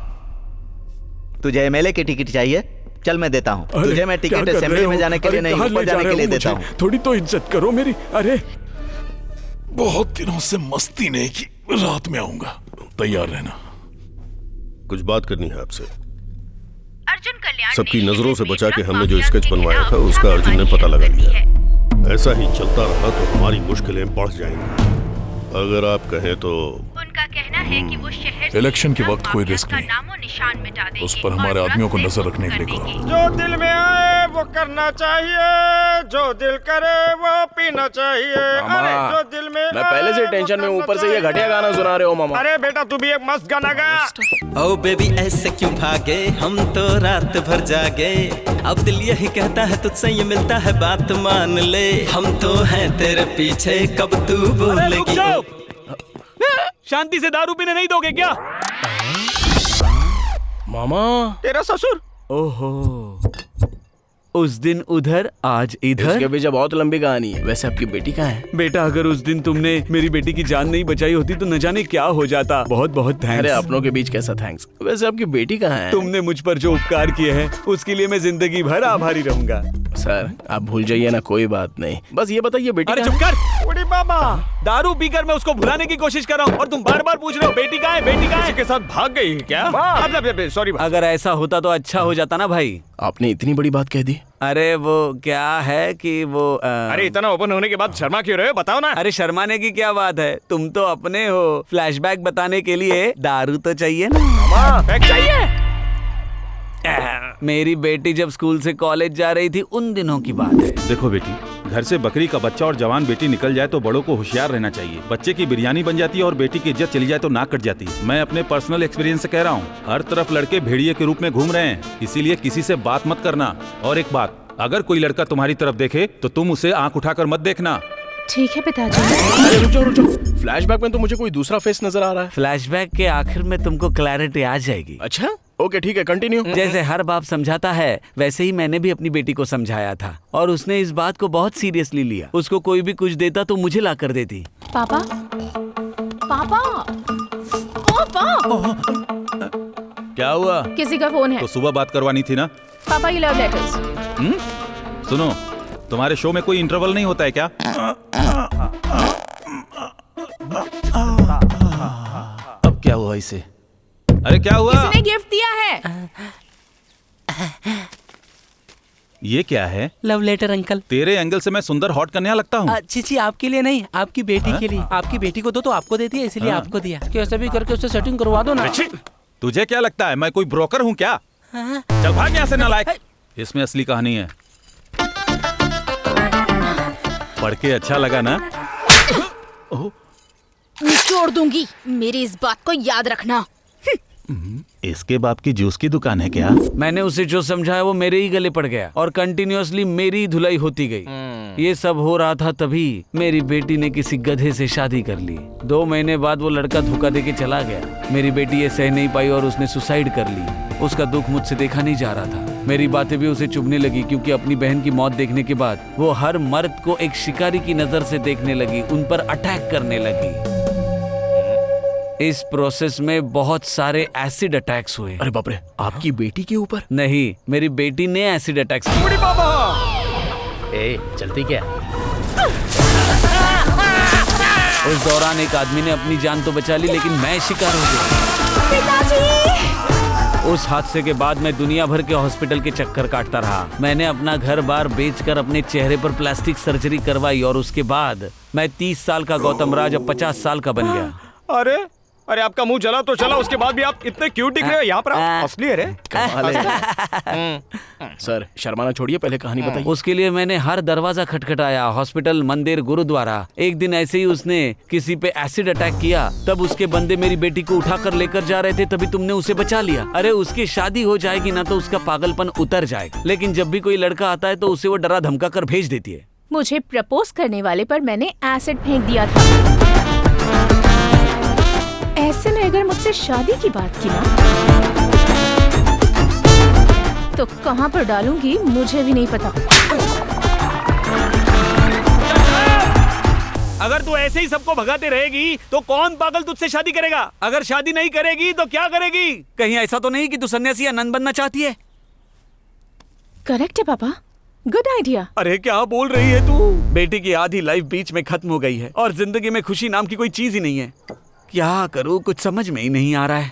तुझे एमएलए की टिकट चाहिए? चल मैं देता हूँ तुझे। मैं टिकट असेंबली में जाने के लिए नहीं, ऊपर जाने के लिए देता हूँ। थोड़ी तो इज्जत करो मेरी। अरे बहुत दिनों से मस्ती नहीं की, रात में आऊंगा, तैयार रहना। कुछ बात करनी है आपसे। अर्जुन कल्याण सबकी नजरों से बचा के हमने जो स्केच बनवाया था उसका अर्जुन ने पता लगा लिया। ऐसा ही चलता रहा तो हमारी मुश्किलें बढ़ जाएंगी। अगर आप कहें तो उनका कहना है कि वो शहर इलेक्शन के वक्त कोई रिस्क नहीं, नामो निशान मिटा देंगे, उस पर हमारे आदमियों को नजर रखने के लिए कहो। जो दिल में आए वो करना चाहिए, जो दिल करे वो पीना चाहिए। अरे जो दिल में मैं पहले से टेंशन में, ऊपर से ये घटिया गाना सुना रहे हो मामा। अरे बेटा तू भी एक मस्त गाना गा। ओ बेबी ऐसे क्यों भागे, हम तो रात भर जागे। अब दिल यही कहता है तुझसे ये मिलता है, बात मान ले। हम तो हैं तेरे पीछे, कब तू बोलेगी। शांति से दारू पीने नहीं दोगे क्या? मामा तेरा ससुर। ओहो, उस दिन उधर आज इधर। इसके पीछे बहुत लंबी कहानी है। वैसे आपकी बेटी कहाँ है? बेटा, अगर उस दिन तुमने मेरी बेटी की जान नहीं बचाई होती तो न जाने क्या हो जाता। बहुत बहुत थैंक्स। अरे अपनों के बीच कैसा थैंक्स? वैसे आपकी बेटी कहाँ है? तुमने मुझ पर जो उपकार किए हैं उसके लिए मैं जिंदगी भर आभारी रहूंगा। सर आप भूल जाइए ना, कोई बात नहीं। बस ये बताइए बेटी। अरे चुप कर। बूढ़ी बाबा, दारू पीकर मैं उसको भुलाने की कोशिश कर रहा हूँ और तुम बार बार पूछ रहे हो बेटी कहाँ है, बेटी कहाँ है? के साथ भाग गई क्या? सॉरी। अगर ऐसा होता तो अच्छा हो जाता ना भाई। आपने इतनी बड़ी बात कह दी। अरे वो क्या है कि वो अरे इतना ओपन होने के बाद शर्मा क्यों रहे हो, बताओ ना। अरे शर्माने की क्या बात है, तुम तो अपने हो। फ्लैशबैक बताने के लिए दारू तो चाहिए ना। चाहिए। मेरी बेटी जब स्कूल से कॉलेज जा रही थी उन दिनों की बात है। देखो बेटी, घर से बकरी का बच्चा और जवान बेटी निकल जाए तो बड़ों को होशियार रहना चाहिए। बच्चे की बिरयानी बन जाती है और बेटी की इज्जत चली जाए तो नाक कट जाती है। मैं अपने पर्सनल एक्सपीरियंस से कह रहा हूँ, हर तरफ लड़के भेड़िए के रूप में घूम रहे हैं, इसीलिए किसी से बात मत करना। और एक बात, अगर कोई लड़का तुम्हारी तरफ देखे तो तुम उसे आंख उठाकर मत देखना। ठीक है पिताजी। अरे रुक जाओ। फ्लैशबैक में तो मुझे कोई दूसरा फेस नजर आ रहा है। फ्लैशबैक के आखिर में तुमको क्लैरिटी आ जाएगी। अच्छा ओके ठीक है, कंटिन्यू। जैसे हर बाप समझाता है वैसे ही मैंने भी अपनी बेटी को समझाया था और उसने इस बात को बहुत सीरियसली लिया। उसको कोई भी कुछ देता तो मुझे ला कर देती। पापा पापा पापा, क्या हुआ? किसी का फोन है। तो सुबह बात करवानी थी ना। पापा ये लव लेटर्स। सुनो, तुम्हारे शो में कोई इंटरवल नहीं होता है क्या? अब क्या हुआ इसे? अरे क्या हुआ? किसी ने गिफ्ट दिया है। ये क्या है? Love letter uncle. तेरे एंगल से मैं सुंदर हॉट कन्या लगता हूँ? जी आपके लिए नहीं, आपकी बेटी के लिए। आपकी बेटी को दो तो आपको दे दिया, इसलिए आपको दिया। कैसे भी करके उससे सेटिंग करवा दो ना। तुझे क्या लगता है मैं कोई ब्रोकर हूँ क्या? चल भाग यहाँ से नालायक। इसमें असली कहानी है, पढ़ के अच्छा लगा ना? निचोड़ दूंगी, मेरी इस बात को याद रखना। इसके बाप की जूस की दुकान है क्या? मैंने उसे जो समझाया वो मेरे ही गले पड़ गया और कंटिन्यूअसली मेरी धुलाई होती गई। ये सब हो रहा था तभी मेरी बेटी ने किसी गधे से शादी कर ली। 2 महीने बाद वो लड़का धोखा देके चला गया। मेरी बेटी ये सह नहीं पाई और उसने सुसाइड कर ली। उसका दुख मुझसे देखा नहीं जा रहा था। मेरी बातें भी उसे चुभने लगी क्योंकि अपनी बहन की मौत देखने के बाद वो हर मर्द को एक शिकारी की नजर से देखने लगी, उन पर अटैक करने लगी। इस प्रोसेस में बहुत सारे एसिड अटैक्स हुए। अरे बाप रे, आपकी बेटी के ऊपर? नहीं, मेरी बेटी ने एसिड अटैक्स। चलती क्या? उस दौरान एक आदमी ने अपनी जान तो बचा ली लेकिन मैं शिकार हो गया। पिताजी! उस हादसे के बाद मैं दुनिया भर के हॉस्पिटल के चक्कर काटता रहा। मैंने अपना घर बार बेचकर अपने चेहरे पर प्लास्टिक सर्जरी करवाई और उसके बाद मैं 30 साल का गौतम राज अब 50 साल का बन गया। अरे अरे आपका मुंह जला तो चला, उसके बाद भी आप इतने क्यूट दिख रहे हो। यहाँ पर आप असली है रे। कमाल है। सर शर्माना छोड़िए, पहले कहानी बताइए। उसके लिए मैंने हर दरवाजा खटखटाया, हॉस्पिटल, मंदिर, गुरुद्वारा। एक दिन ऐसे ही उसने किसी पे एसिड अटैक किया, तब उसके बंदे मेरी बेटी को उठाकर लेकर जा रहे थे, तभी तुमने उसे बचा लिया। अरे उसकी शादी हो जाएगी ना तो उसका पागलपन उतर जाएगा, लेकिन जब भी कोई लड़का आता है तो उसे वो डरा धमका कर भेज देती है। मुझे प्रपोज करने वाले पर मैंने एसिड फेंक दिया था। ऐसे में अगर मुझसे शादी की बात की ना तो कहाँ पर डालूंगी मुझे भी नहीं पता। अगर तू ऐसे ही सबको भगाते रहेगी तो कौन पागल तुझसे शादी करेगा? अगर शादी नहीं करेगी तो क्या करेगी? कहीं ऐसा तो नहीं कि तू सन्यासी या नन बनना चाहती है? करेक्ट है पापा, गुड आइडिया। अरे क्या बोल रही है तू? बेटी की आधी लाइफ बीच में खत्म हो गई है और जिंदगी में खुशी नाम की कोई चीज ही नहीं है। क्या करूं, कुछ समझ में ही नहीं आ रहा है।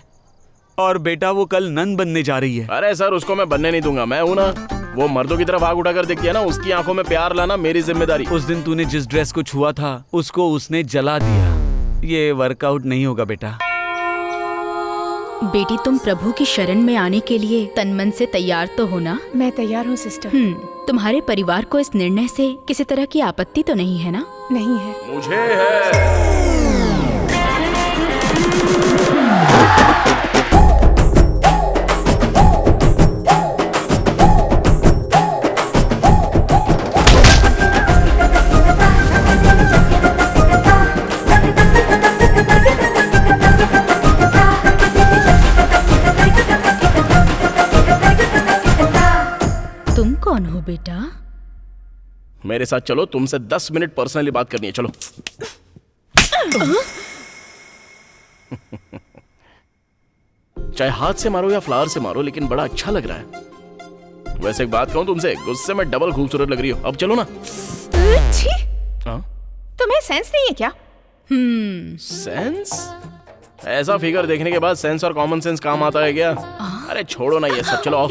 और बेटा वो कल नन बनने जा रही है। अरे सर उसको मैं बनने नहीं दूंगा, मैं हूं ना। वो मर्दों की तरफ आग उठाकर देखती है ना, उसकी आंखों में प्यार लाना मेरी जिम्मेदारी। उस दिन तूने जिस ड्रेस को छुआ था उसको उसने जला दिया। ये वर्कआउट नहीं होगा बेटा। बेटी तुम प्रभु की शरण में आने के लिए तन मन से तैयार तो हो ना? मैं तैयार हूँ सिस्टर। तुम्हारे परिवार को इस निर्णय से किसी तरह की आपत्ति तो नहीं है ना? नहीं है। मुझे है। तुम कौन हो बेटा? मेरे साथ चलो, तुमसे 10 मिनट पर्सनली बात करनी है, चलो। चाहे हाथ से मारो या फ्लावर से मारो, लेकिन बड़ा अच्छा लग रहा है। वैसे एक बात कहूं तुमसे, गुस्से में डबल खूबसूरत लग रही हो। अब चलो ना। तुम्हें सेंस नहीं है क्या? सेंस? ऐसा फिगर देखने के बाद सेंस और कॉमन सेंस काम आता है क्या? अरे छोड़ो ना ये सब, चलो आओ।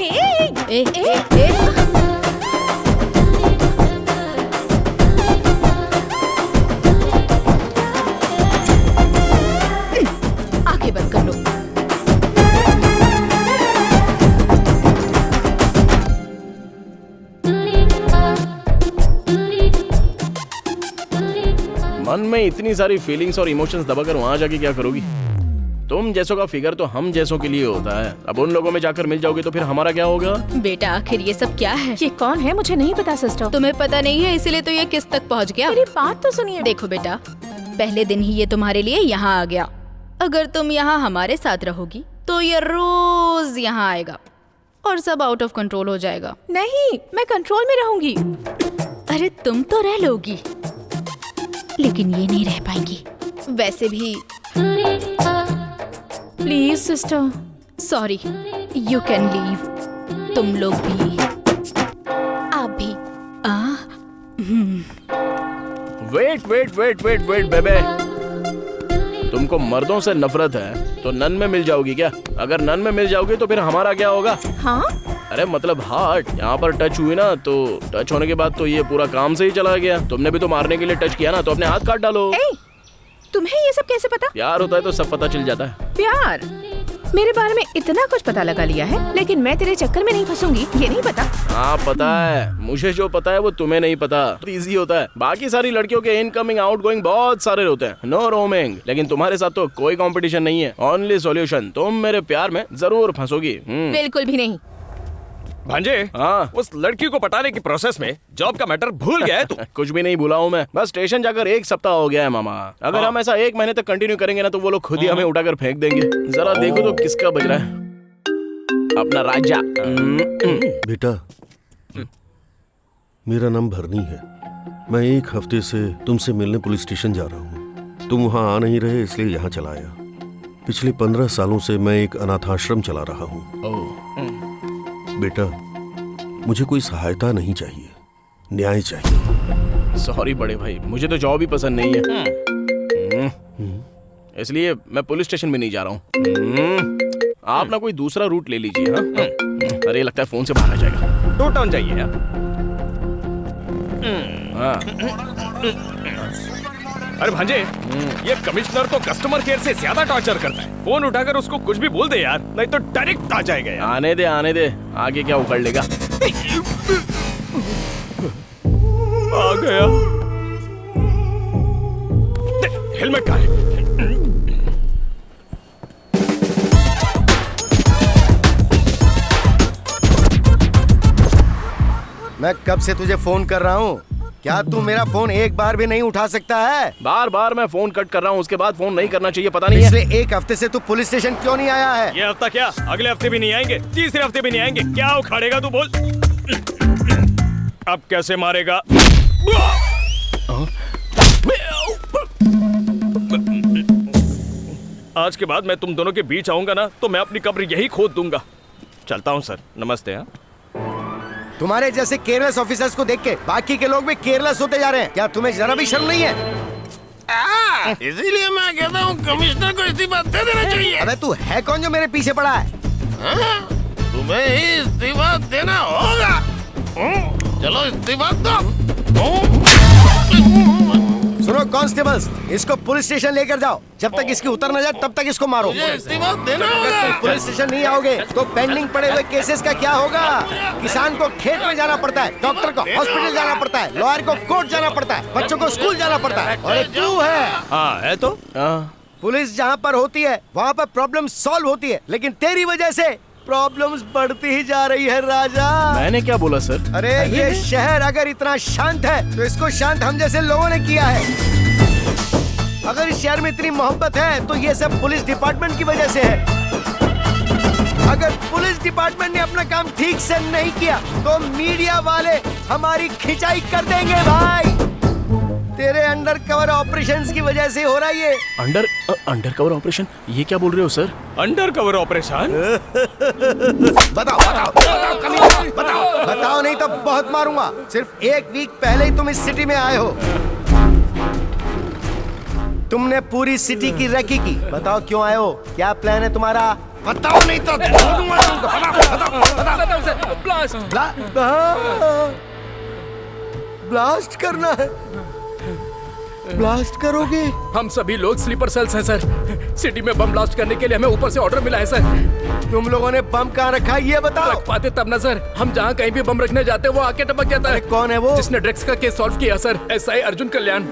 आंखें बंद कर लो। मन में इतनी सारी फीलिंग्स और इमोशंस दबाकर वहां जाके क्या करोगी? तुम जैसों का फिगर तो हम जैसों के लिए होता है। अब उन लोगों में जाकर मिल जाओगे तो फिर हमारा क्या होगा? बेटा आखिर ये सब क्या है? ये कौन है मुझे नहीं पता सिस्टर। तुम्हें पता नहीं है इसीलिए तो ये किस तक पहुंच गया। मेरी बात तो सुनिए। देखो बेटा, पहले दिन ही ये तुम्हारे लिए यहाँ आ गया। अगर तुम यहाँ हमारे साथ रहोगी तो ये रोज यहाँ आएगा और सब आउट ऑफ कंट्रोल हो जाएगा। नहीं, मैं कंट्रोल में रहूंगी। अरे तुम तो रह लोगी, लेकिन ये नहीं रह पाएंगी। वैसे भी please sister. Sorry, you can leave. तुम लोग भी, आप भी। Wait wait wait wait wait बेबे, तुमको मर्दों से नफरत है तो नन में मिल जाओगी क्या? अगर नन में मिल जाओगी तो फिर हमारा क्या होगा? हाँ? अरे मतलब हार्ट यहाँ पर टच हुई ना, तो टच होने के बाद तो ये पूरा काम से ही चला गया। तुमने भी तो मारने के लिए टच किया ना, तो अपने हाथ काट डालो। तुम्हें ये सब कैसे पता? प्यार होता है तो सब पता चल जाता है। प्यार? मेरे बारे में इतना कुछ पता लगा लिया है, लेकिन मैं तेरे चक्कर में नहीं फंसूंगी, ये नहीं पता। हाँ पता है, मुझे जो पता है वो तुम्हें नहीं पता। इजी होता है, बाकी सारी लड़कियों के इनकमिंग आउटगोइंग बहुत सारे होते हैं, नो रोमिंग। लेकिन तुम्हारे साथ तो कोई कंपटीशन नहीं है, ओनली सॉल्यूशन। तुम मेरे प्यार में जरूर फंसोगी। बिल्कुल भी नहीं। भांजे, हाँ उस लड़की को पटाने की प्रोसेस में जॉब का मैटर भूल गया है तू? कुछ भी नहीं भूला हूँ मैं, बस स्टेशन जाकर 1 सप्ताह हो गया है मामा। अगर हम ऐसा 1 महीने तक कंटिन्यू करेंगे ना तो वो लोग खुद ही हमें उठाकर फेंक देंगे। जरा देखो तो किसका बज रहा है, अपना राजा। बेटा, मेरा नाम भरनी है। मैं 1 हफ्ते से तुमसे मिलने पुलिस स्टेशन जा रहा हूँ। तुम वहाँ आ नहीं रहे इसलिए यहाँ चला आया। पिछले 15 सालों से मैं एक अनाथाश्रम चला रहा हूँ। बेटा, मुझे कोई सहायता नहीं चाहिए, न्याय चाहिए। सॉरी बड़े भाई, मुझे तो जॉब ही पसंद नहीं है, इसलिए मैं पुलिस स्टेशन में नहीं जा रहा हूँ। आप ना कोई दूसरा रूट ले लीजिए। हाँ? अरे लगता है फोन से बाहर आ जाएगा। 2 टर्न चाहिए। हाँ। अरे भांजे, ये कमिश्नर तो कस्टमर केयर से ज्यादा टॉर्चर करता है। फोन उठाकर उसको कुछ भी बोल दे यार, नहीं तो डायरेक्ट आ जाएगा यार। आने दे, आगे क्या उखड़ लेगा। आ गया। हेलमेट कहाँ है? मैं कब से तुझे फोन कर रहा हूँ, क्या तू मेरा फोन एक बार भी नहीं उठा सकता है? बार मैं फोन कट कर रहा हूँ, उसके बाद फोन नहीं करना चाहिए, पता नहीं है। पिछले एक हफ्ते से तू पुलिस स्टेशन क्यों नहीं आया है? ये हफ्ता क्या, अगले हफ्ते भी नहीं आएंगे, तीसरे हफ्ते भी नहीं आएंगे। क्या उखाड़ेगा तू बोल? अब कैसे मारेगा? आज के बाद मैं तुम दोनों के बीच आऊंगा ना, तो मैं अपनी कब्र यही खोद दूंगा। चलता हूँ सर, नमस्ते। हाँ, तुम्हारे जैसे केयरलेस ऑफिसर्स को देख के बाकी के लोग भी केयरलेस होते जा रहे हैं। क्या तुम्हें जरा भी शर्म नहीं है? इसीलिए मैं कहता हूँ कमिश्नर को इस्तीफा दे देना चाहिए। अबे तू है कौन जो मेरे पीछे पड़ा है? तुम्हें ही इस्तीफा देना होगा। चलो इस्तीफा दो। सुनो कांस्टेबल्स, इसको पुलिस स्टेशन लेकर जाओ। जब तक इसकी उतर न जाए तब तक इसको मारो। इस्तीफा देना होगा। पुलिस स्टेशन नहीं आओगे तो पेंडिंग पड़े हुए केसेस का क्या होगा? किसान को खेत में जाना पड़ता है, डॉक्टर को हॉस्पिटल जाना पड़ता है, लॉयर को कोर्ट जाना पड़ता है, बच्चों को स्कूल जाना पड़ता है। और तू है, हाँ है तो पुलिस जहाँ पर होती है वहाँ पर प्रॉब्लम सॉल्व होती है, लेकिन तेरी वजह से प्रॉब्लम्स बढ़ती ही जा रही है राजा। मैंने क्या बोला सर? अरे ये शहर अगर इतना शांत है तो इसको शांत हम जैसे लोगों ने किया है। अगर इस शहर में इतनी मोहब्बत है तो ये सब पुलिस डिपार्टमेंट की वजह से है। अगर पुलिस डिपार्टमेंट ने अपना काम ठीक से नहीं किया तो मीडिया वाले हमारी खिंचाई कर देंगे भाई। तेरे अंडर कवर ऑपरेशंस की वजह से हो रहा है ये। Under cover operation? ये क्या बोल रहे हो सर? Under cover operation? बताओ नहीं तो बहुत मारूंगा। सिर्फ एक वीक पहले ही तुम इस सिटी में आए हो। तुमने पूरी सिटी की रेकी की। बताओ क्यों आए हो, क्या प्लान है तुम्हारा? बताओ नहीं तो ब्लास्ट करना है। ब्लास्ट करोगे? हम सभी लोग स्लीपर सेल्स हैं सर। सिटी में बम ब्लास्ट करने के लिए हमें ऊपर से ऑर्डर मिला है सर। तुम लोगों ने बम कहाँ रखा है ये बताओ। रख पाते तब ना सर। हम जहाँ कहीं भी बम रखने जाते हैं वो आके टपक जाता है। कौन है वो? जिसने ड्रग्स का केस सॉल्व किया सर, एसआई अर्जुन कल्याण।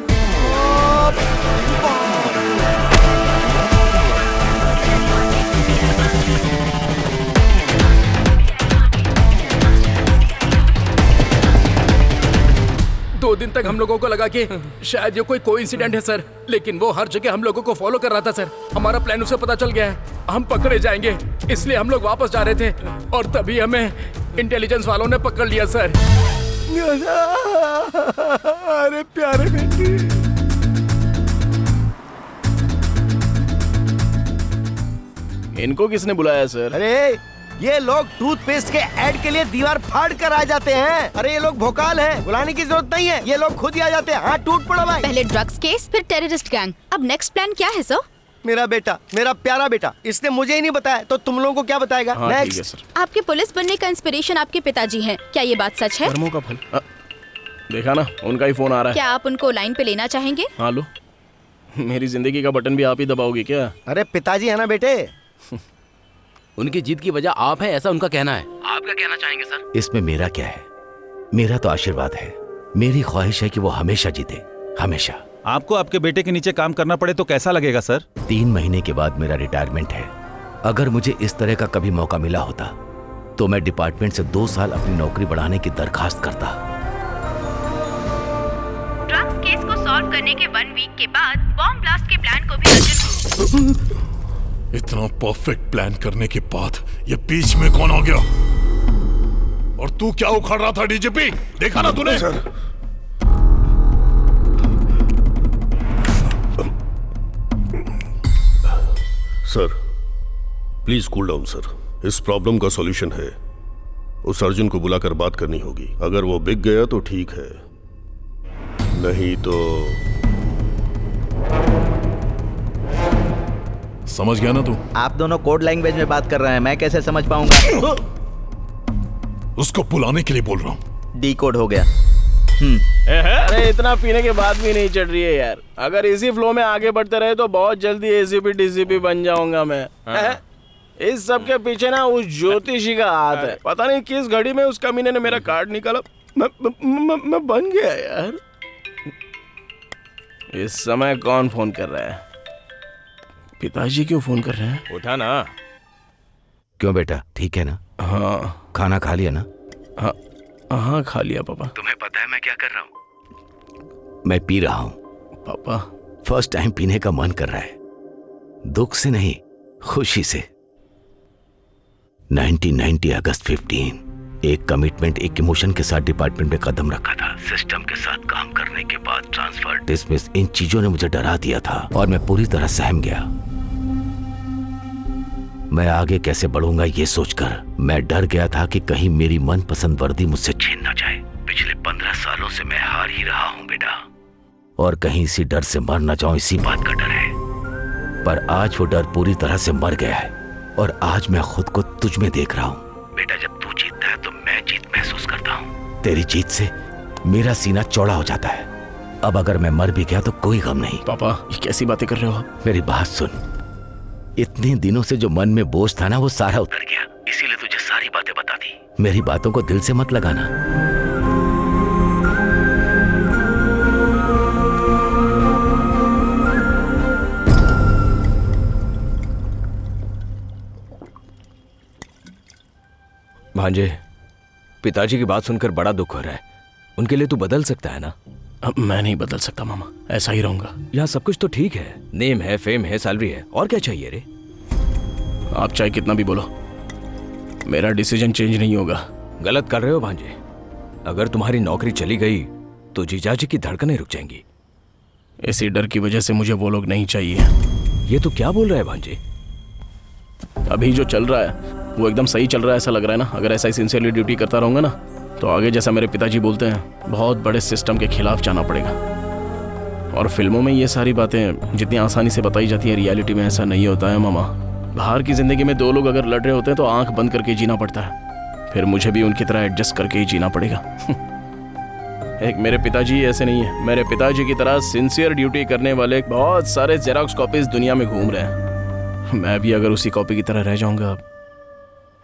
2 दिन तक हम लोगों को लगा कि शायद ये कोई कोइंसिडेंट है सर, लेकिन वो हर जगह हम लोगों को फॉलो कर रहा था सर। हमारा प्लान उसे पता चल गया है, हम पकड़े जाएंगे, इसलिए हम लोग वापस जा रहे थे और तभी हमें इंटेलिजेंस वालों ने पकड़ लिया सर। अरे प्यारे बेटी, इनको किसने बुलाया सर? अरे ये लोग टूथपेस्ट के ऐड के लिए दीवार फाड़ कर आ जाते हैं। अरे ये लोग भोकाल हैं, बुलाने की जरूरत नहीं है, ये लोग खुद ही आ जाते हैं। हाँ टूट पड़ो भाई। पहले ड्रग्स केस, फिर टेररिस्ट गैंग, अब नेक्स्ट प्लान क्या है सर? मेरा बेटा, मेरा प्यारा बेटा, इसने मुझे ही नहीं बताया तो तुम लोगों को क्या बताएगा? हाँ, ठीक है सर। आपके पुलिस बनने का इंस्पिरेशन आपके पिताजी हैं, क्या ये बात सच है? कर्मों का फल। देखा ना, उनका ही फोन आ रहा है। क्या आप उनको लाइन पे लेना चाहेंगे? हाँ लो, मेरी जिंदगी का बटन भी आप ही दबाओगे क्या? अरे पिताजी है ना बेटे। उनकी जीत की वजह आप हैं ऐसा उनका कहना है। आप क्या कहना चाहेंगे सर? इसमें मेरा क्या है, मेरा तो आशीर्वाद है। मेरी ख्वाहिश है कि वो हमेशा जीते, हमेशा। आपको आपके बेटे के नीचे काम करना पड़े तो कैसा लगेगा सर? 3 महीने के बाद मेरा रिटायरमेंट है। अगर मुझे इस तरह का कभी मौका मिला होता तो मैं डिपार्टमेंट से 2 साल अपनी नौकरी बढ़ाने की दरखास्त करता। ड्रग्स केस को सॉल्व करने के 1 वीक के बाद बॉम्ब ब्लास्ट के प्लान को भी अर्जुन। इतना परफेक्ट प्लान करने के बाद ये बीच में कौन आ गया? और तू क्या उखाड़ रहा था डीजीपी? देखा ना तूने? Sir please cool down sir. इस प्रॉब्लम का सॉल्यूशन है, उस अर्जुन को बुलाकर बात करनी होगी। अगर वो बिक गया तो ठीक है, नहीं तो समझ गया ना तू? आप दोनों कोड लैंग्वेज में बात कर रहे हैं, मैं कैसे समझ पाऊंगा? उसको बुलाने के लिए बोल रहा हूं। डी कोड हो गया। अरे इतना पीने के बाद भी नहीं चढ़ रही है यार। अगर इसी फ्लो में आगे बढ़ते रहे तो बहुत जल्दी एसीपी डीसीपी बन जाऊंगा मैं। इस सब के पीछे ना उस ज्योतिषी का हाथ है। पता नहीं किस घड़ी में उस कमीने ने मेरा कार्ड निकाला, मैं बन गया यार। इस समय कौन फोन कर रहा है? पिताजी क्यों फोन कर रहे हैं? उठा ना। क्यों बेटा, ठीक है ना? हाँ। खाना खा लिया ना? हाँ खा लिया पापा। तुम्हें पता है मैं क्या कर रहा हूँ? मैं पी रहा हूँ पापा। फर्स्ट टाइम पीने का मन कर रहा है, दुख से नहीं खुशी से। 1990 अगस्त 15, एक कमिटमेंट एक इमोशन के साथ डिपार्टमेंट में कदम रखा था। सिस्टम के साथ काम करने के बाद ट्रांसफर, डिसमिस, इन चीजों ने मुझे डरा दिया था और मैं पूरी तरह सहम गया। मैं आगे कैसे बढ़ूंगा ये सोचकर मैं डर गया था कि कहीं मेरी मनपसंद वर्दी मुझसे छीन ना जाए। पिछले 15 सालों से मैं हार ही रहा हूं बेटा, और कहीं इसी डर से मर ना जाऊं, इसी बात का डर है। पर आज वो डर पूरी तरह से मर गया है और आज मैं खुद को तुझ में देख रहा हूं। बेटा, जब तू जीतता है तो मैं जीत महसूस करता हूं। तेरी जीत से मेरा सीना चौड़ा हो जाता है। अब अगर मैं मर भी गया तो कोई गम नहीं। पापा ये कैसी बातें कर रहे हो आप? मेरी बात सुन, इतने दिनों से जो मन में बोझ था ना वो सारा उतर गया, इसीलिए तुझे सारी बातें बता दी। मेरी बातों को दिल से मत लगाना। भांजे, पिताजी की बात सुनकर बड़ा दुख हो रहा है। उनके लिए तू बदल सकता है ना? अब मैं नहीं बदल सकता मामा, ऐसा ही रहूंगा। यहाँ सब कुछ तो ठीक है, नेम है, फेम है, सैलरी है, और क्या चाहिए रे? आप चाहे कितना भी बोलो, मेरा डिसीजन चेंज नहीं होगा। गलत कर रहे हो भांजे। अगर तुम्हारी नौकरी चली गई तो जीजाजी की धड़कनें रुक जाएंगी। इसी डर की वजह से मुझे वो लोग नहीं चाहिए। ये तो क्या बोल रहा है भांजे? अभी जो चल रहा है वो एकदम सही चल रहा है ऐसा लग रहा है ना। अगर ऐसा ही सिंसियरली ड्यूटी करता रहूंगा ना तो आगे जैसा मेरे पिताजी बोलते हैं बहुत बड़े सिस्टम के खिलाफ जाना पड़ेगा। और फिल्मों में ये सारी बातें जितनी आसानी से बताई जाती है, रियलिटी में ऐसा नहीं होता है मामा। बाहर की जिंदगी में दो लोग अगर लड़ रहे होते हैं तो आंख बंद करके जीना पड़ता है। फिर मुझे भी उनकी तरह एडजस्ट करके ही जीना पड़ेगा। एक मेरे पिताजी ऐसे नहीं है। मेरे पिताजी की तरह सिंसियर ड्यूटी करने वाले बहुत सारे जेरॉक्स कॉपीज दुनिया में घूम रहे हैं। मैं भी अगर उसी कॉपी की तरह रह जाऊंगा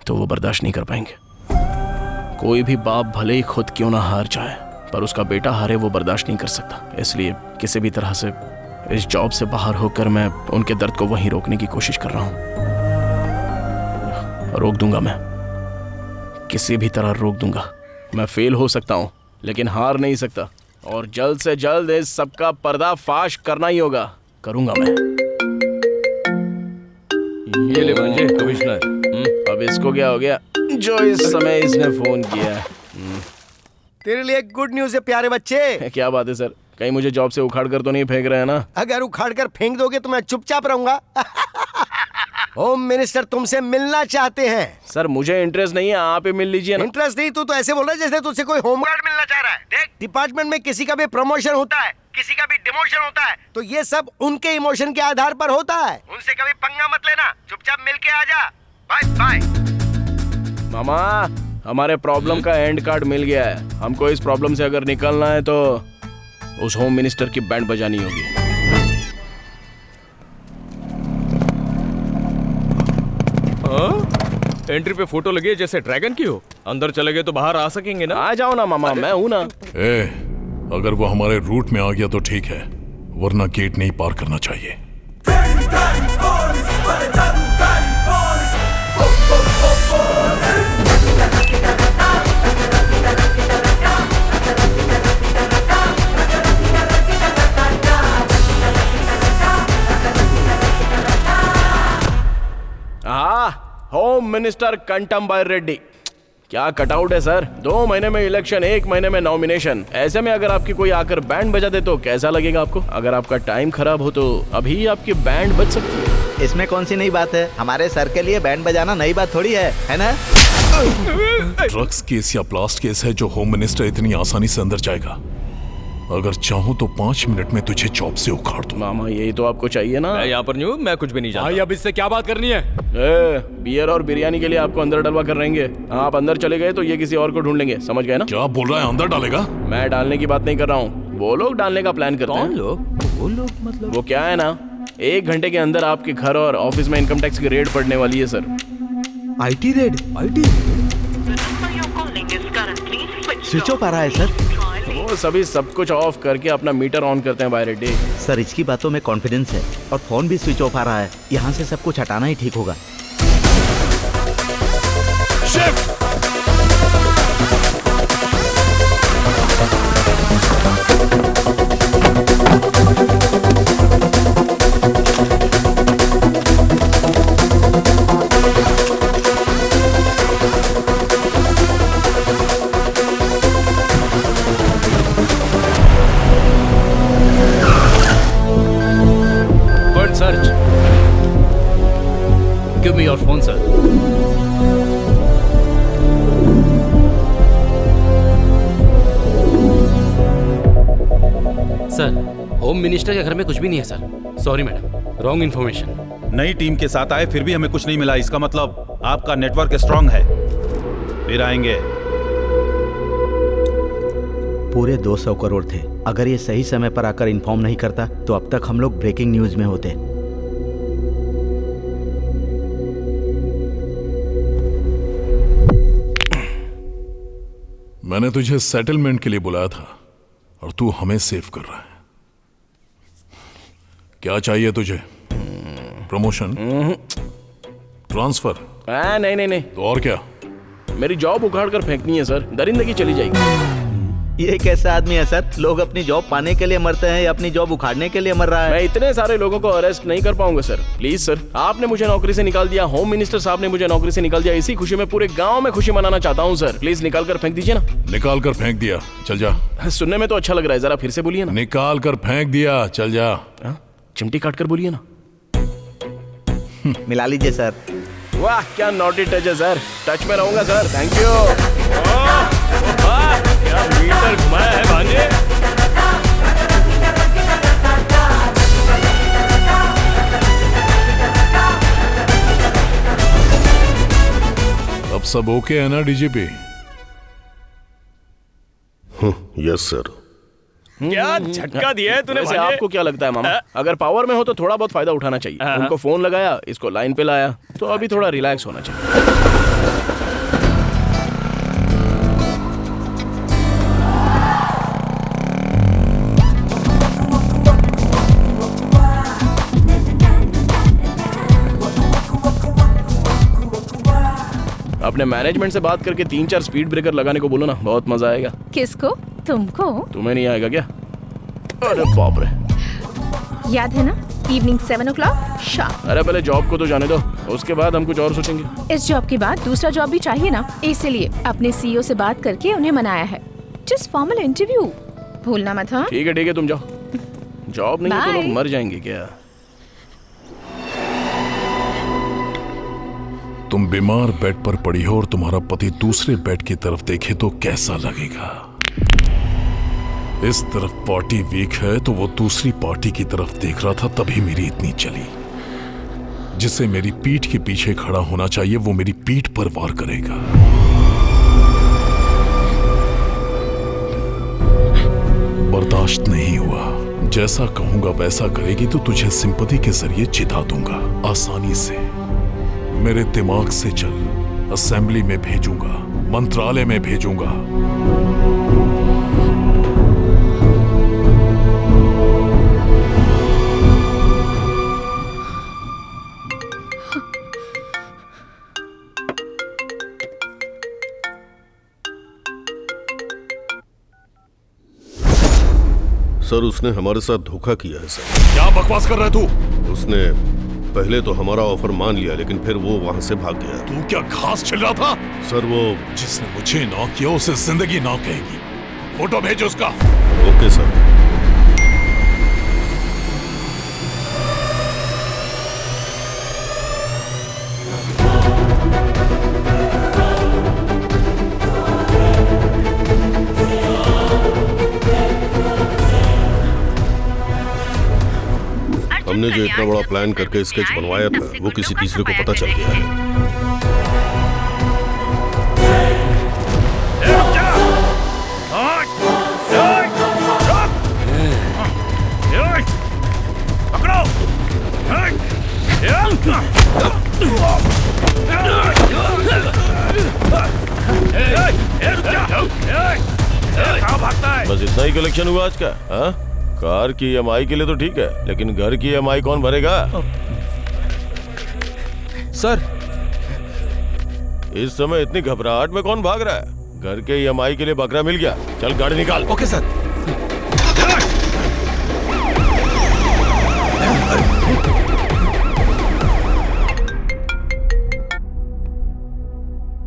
तो वो बर्दाश्त नहीं कर पाएंगे। कोई भी बाप भले ही खुद क्यों ना हार जाए, पर उसका बेटा हारे वो बर्दाश्त नहीं कर सकता। इसलिए किसी भी तरह से इस जॉब से बाहर होकर मैं उनके दर्द को वहीं रोकने की कोशिश कर रहा हूं। रोक दूंगा, मैं किसी भी तरह रोक दूंगा। मैं फेल हो सकता हूं लेकिन हार नहीं सकता, और जल्द से जल्द इस सबका पर्दाफाश करना ही होगा। करूंगा मैं। ये ले भांजे कमिश्नर। अब इसको क्या हो गया जो इस समय इसने फोन किया? तेरे लिए गुड न्यूज है प्यारे बच्चे। क्या बात है सर? कहीं मुझे जॉब से उखाड़ कर तो नहीं फेंक रहे हैं ना? अगर उखाड़ कर फेंक दोगे तो मैं चुपचाप रहूंगा। होम मिनिस्टर तुमसे मिलना चाहते हैं। सर मुझे इंटरेस्ट नहीं है, आप ही मिल लीजिए ना। इंटरेस्ट नहीं? तू तो ऐसे बोल रहा है जैसे तुझसे कोई होमगार्ड मिलना चाह रहा है। देख, डिपार्टमेंट में किसी का भी प्रमोशन होता है, किसी का भी डिमोशन होता है, तो ये सब उनके इमोशन के आधार पर होता है। उनसे कभी पंगा मत लेना, चुपचाप मिल के आ जा। Bye bye. मामा, हमारे प्रॉब्लम का एंड कार्ड मिल गया है। हमको इस प्रॉब्लम से अगर निकलना है तो उस होम मिनिस्टर की बैंड बजानी होगी। एंट्री पे फोटो लगी है जैसे ड्रैगन की हो। अंदर चले गए तो बाहर आ सकेंगे ना? आ जाओ ना मामा, मैं हूं ना। अगर वो हमारे रूट में आ गया तो ठीक है, वरना गेट नहीं पार करना चाहिए। होम मिनिस्टर कंटम बाय रेड्डी। क्या कटआउट है सर? 2 महीने में इलेक्शन, 1 महीने में नॉमिनेशन। ऐसे में अगर आपकी कोई आकर बैंड बजा दे तो कैसा लगेगा आपको? अगर आपका टाइम खराब हो तो अभी आपकी बैंड बज सकती है। इसमें कौन सी नई बात है? हमारे सर के लिए बैंड बजाना नई बात थोड़ी है ना? ड्रग्स केस या ब्लास्ट केस है जो होम मिनिस्टर इतनी आसानी से अंदर जाएगा? अगर चाहूँ तो 5 मिनट में तुझे जॉब से उखाड़ दूं। मामा यही तो आपको चाहिए ना। मैं यहाँ पर नहीं हूँ, मैं कुछ भी नहीं जानता। भाई अब इससे क्या बात करनी है? बियर और बिरयानी के लिए आपको अंदर डलवा कर रहेंगे। आप अंदर चले गए तो ये किसी और को ढूंढ लेंगे, समझ गए ना? क्या बोल रहा है, अंदर डालेगा? मैं डालने की बात नहीं कर रहा हूँ, वो लोग डालने का प्लान करते हैं। कौन लोग? वो लोग मतलब? वो क्या है ना, 1 घंटे के अंदर आपके घर और ऑफिस में इनकम टैक्स की रेड पड़ने वाली है sir. IT raid? Switch off आ रहा है सर। वो सभी सब कुछ ऑफ करके अपना मीटर ऑन करते हैं बाय रेडी। सर इसकी बातों में कॉन्फिडेंस है और फोन भी स्विच ऑफ आ रहा है। यहाँ से सब कुछ हटाना ही ठीक होगा। Search. Give me your phone, sir. Sir, home minister के घर में कुछ भी नहीं है sir. Sorry madam, wrong information. नई टीम के साथ आए फिर भी हमें कुछ नहीं मिला, इसका मतलब आपका नेटवर्क स्ट्रांग है। फिर आएंगे। पूरे 200 करोड़ थे। अगर ये सही समय पर आकर इन्फॉर्म नहीं करता तो अब तक हम लोग ब्रेकिंग न्यूज में होते। मैंने तुझे सेटलमेंट के लिए बुलाया था और तू हमें सेव कर रहा है। क्या चाहिए तुझे? प्रमोशन? ट्रांसफर? नहीं। तो और क्या? मेरी जॉब उखाड़ कर फेंकनी है सर, दरिंदगी चली जाएगी। ये कैसा आदमी है सर? लोग अपनी जॉब पाने के लिए मरते हैं या अपनी जॉब उखाड़ने के लिए मर रहा है? मैं इतने सारे लोगों को अरेस्ट नहीं कर पाऊंगा सर। प्लीज सर, आपने मुझे नौकरी से निकाल दिया, होम मिनिस्टर साहब ने मुझे नौकरी से निकाल दिया। इसी खुशी में पूरे गांव में खुशी मनाना चाहता हूं सर। प्लीज निकाल कर फेंक दीजिए ना। निकाल कर फेंक दिया, चल जा। सुनने में तो अच्छा लग रहा है, जरा फिर से बोलिए ना। निकाल कर फेंक दिया, चल जा। चिमटी काट कर बोलिए ना। मिला लीजिए सर। वाह क्या नॉटी टच है सर, टच में रहूंगा सर। Thank you. क्या मीटर घुमाया है भांजे। अब सब ओके है ना डीजीपी? Yes sir. क्या झटका दिया है तूने वैसे भांजे? आपको क्या लगता है मामा, अगर पावर में हो तो थोड़ा बहुत फायदा उठाना चाहिए। उनको फोन लगाया, इसको लाइन पे लाया, तो अभी थोड़ा रिलैक्स होना चाहिए। अपने मैनेजमेंट से बात करके 3-4 स्पीड ब्रेकर लगाने को बोलो ना, बहुत मजा आएगा। किसको? तुमको? तुम्हें नहीं आएगा क्या? अरे बाप रे। याद है ना, इवनिंग 7 o'clock शार्प। अरे पहले जॉब को तो जाने दो, उसके बाद हम कुछ और सोचेंगे। इस जॉब के बाद दूसरा जॉब भी चाहिए ना, इसलिए अपने सीईओ से बात करके उन्हें मनाया है। जस्ट फॉर्मल इंटरव्यू, भूलना मत। हाँ ठीक है तुम जाओ। जॉब नहीं है तो लोग मर जाएंगे क्या? तुम बीमार बेड पर पड़ी हो और तुम्हारा पति दूसरे बेड की तरफ देखे तो कैसा लगेगा? इस तरफ पार्टी वीक है तो वो दूसरी पार्टी की तरफ देख रहा था, तभी मेरी इतनी चली। जिसे मेरी पीठ के पीछे खड़ा होना चाहिए वो मेरी पीठ पर वार करेगा। बर्दाश्त नहीं हुआ। जैसा कहूंगा वैसा करेगी तो तुझे सिंपैथी के जरिए जिता दूंगा आसानी से। मेरे दिमाग से चल, असेंबली में भेजूंगा, मंत्रालय में भेजूंगा। सर उसने हमारे साथ धोखा किया है सर। क्या बकवास कर रहा है तू? उसने पहले तो हमारा ऑफर मान लिया लेकिन फिर वो वहां से भाग गया। तू क्या घास छिल रहा था? सर वो जिसने मुझे नॉक किया उसे जिंदगी नॉक कहेगी। फोटो भेजो उसका। Okay sir. हमने जो इतना बड़ा प्लान करके स्केच बनवाया था वो किसी तीसरे को पता चल गया है। बस इतना ही कलेक्शन हुआ आज का? हाँ? कार की EMI के लिए तो ठीक है, लेकिन घर की EMI कौन भरेगा? सर, इस समय इतनी घबराहट में कौन भाग रहा है? घर के EMI के लिए बकरा मिल गया। चल गाड़ी निकाल। Okay sir.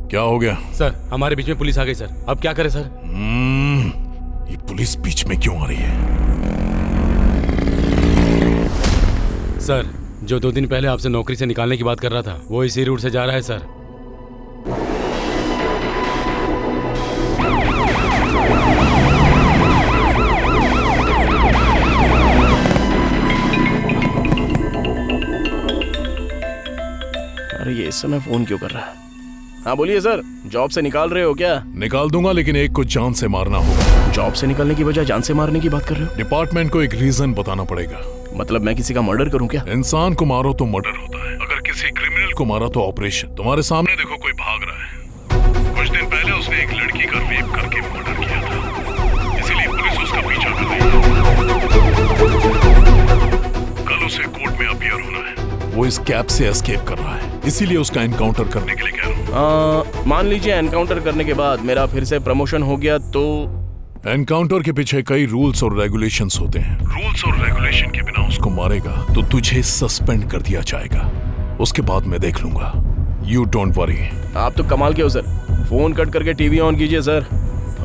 क्या हो गया? सर, हमारे बीच में पुलिस आ गई सर। अब क्या करें सर? ये पुलिस बीच में क्यों आ रही है? सर, जो 2 दिन पहले आपसे नौकरी से निकालने की बात कर रहा था वो इसी रूट से जा रहा है सर। अरे ये इस समय फोन क्यों कर रहा है? हाँ बोलिए सर, जॉब से निकाल रहे हो क्या? निकाल दूंगा, लेकिन एक को जान से मारना होगा। जॉब से निकालने की बजाय जान से मारने की बात कर रहे हो? डिपार्टमेंट को एक रीजन बताना पड़ेगा। मतलब मैं किसी का मर्डर करूं क्या? इंसान को मारो तो मर्डर होता है, अगर किसी क्रिमिनल को मारा तो ऑपरेशन। तुम्हारे सामने देखो, कोई भाग रहा है। कुछ दिन पहले उसने एक लड़की का रेप करके मर्डर किया था, इसीलिए पुलिस उसका पीछा कर रही है। कल उसे कोर्ट में अपीयर होना है। वो इस कैब से एस्केप कर रहा है, इसीलिए उसका एनकाउंटर करने के लिए कह रहा हूँ। मान लीजिए एनकाउंटर करने के बाद मेरा फिर से प्रमोशन हो गया तो? एनकाउंटर के पीछे कई रूल्स और रेगुलेशंस होते हैं। रूल्स और रेगुलेशन के बिना उसको मारेगा तो तुझे सस्पेंड कर दिया जाएगा। उसके बाद मैं देख लूंगा। You don't worry. आप तो कमाल के हो सर। फोन कट करके टीवी ऑन कीजिए सर।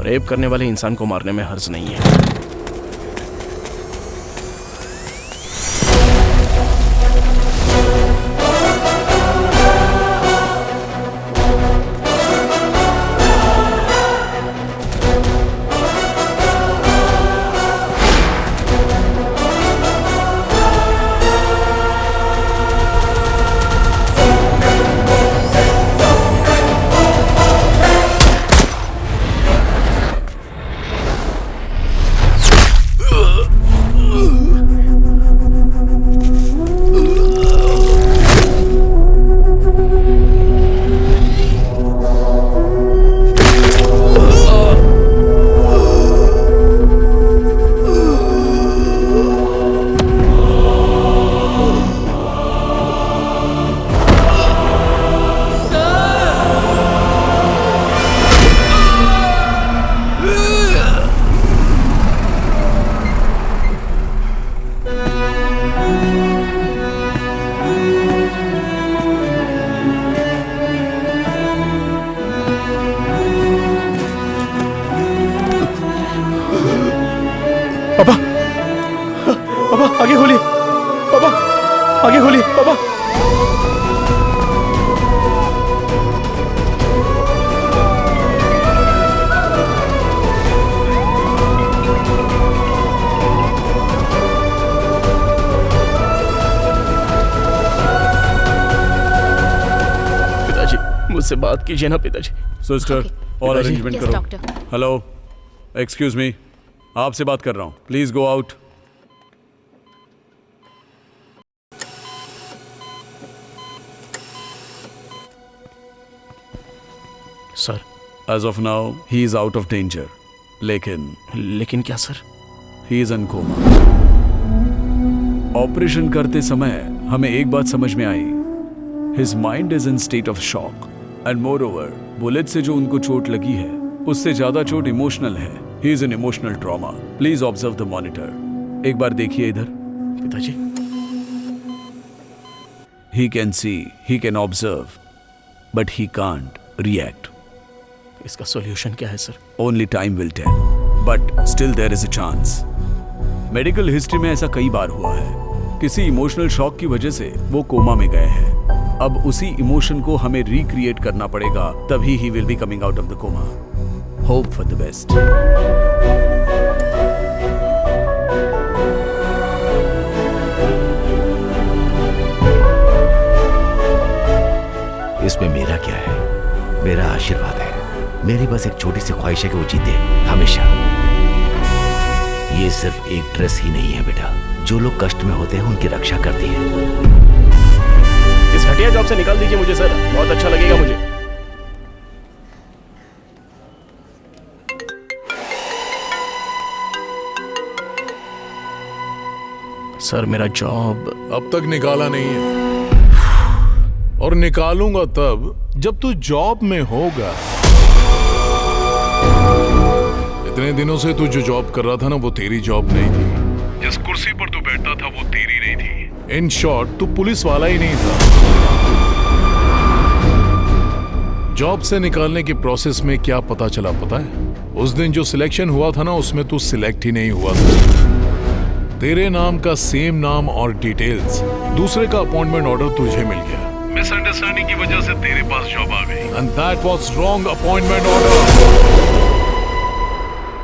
रेप करने वाले इंसान को मारने में हर्ज नहीं है। आगे खोलिए पापा, आगे खोलिए पापा। पिताजी, मुझसे बात कीजिए ना पिताजी। सिस्टर, और अरेंजमेंट Yes, करो। doctor. हेलो, एक्सक्यूज मी, आपसे बात कर रहा हूँ। Please go out. Sir, as of now he is out of danger, लेकिन क्या sir? He is in coma. Operation करते समय हमें एक बात समझ में आई, his mind is in state of shock and moreover bullet से जो उनको चोट लगी है उससे ज्यादा चोट इमोशनल है। He is in emotional trauma. Please observe the monitor. एक बार देखिए इधर। पिताजी, he can see, he can observe, but he can't react. इसका सॉल्यूशन क्या है sir? Only time will tell, but still there is a chance. Medical history में ऐसा कई बार हुआ है, किसी इमोशनल शॉक की वजह से वो कोमा में गए हैं। अब उसी इमोशन को हमें रिक्रिएट करना पड़ेगा, तभी he will be coming out of the coma. Hope for the best. इसमें मेरा क्या है? मेरा आशीर्वाद है। मेरी बस एक छोटी सी ख्वाहिश है कि वो जीते हमेशा। ये सिर्फ एक ड्रेस ही नहीं है बेटा, जो लोग कष्ट में होते हैं उनकी रक्षा करती है। इस घटिया जॉब से निकाल दीजिए मुझे सर, बहुत अच्छा लगेगा मुझे। सर मेरा जॉब अब तक निकाला नहीं है, और निकालूंगा तब जब तू जॉब में होगा। इतने दिनों से तू जो जॉब कर रहा था ना, वो तेरी जॉब नहीं थी। जिस कुर्सी पर तू बैठता था वो तेरी नहीं थी। इन शॉर्ट तू पुलिस वाला ही नहीं था। जॉब से निकालने की प्रोसेस में क्या पता चला पता है? उस दिन जो सिलेक्शन हुआ था ना, उसमें तू सिलेक्ट ही नहीं हुआ था। तेरे नाम का सेम नाम और डिटेल्स, दूसरे का अपॉइंटमेंट ऑर्डर तुझे मिल गया। मिसअंडरस्टैंडिंग की वजह से तेरे पास जॉब आ गई, and that was wrong appointment order.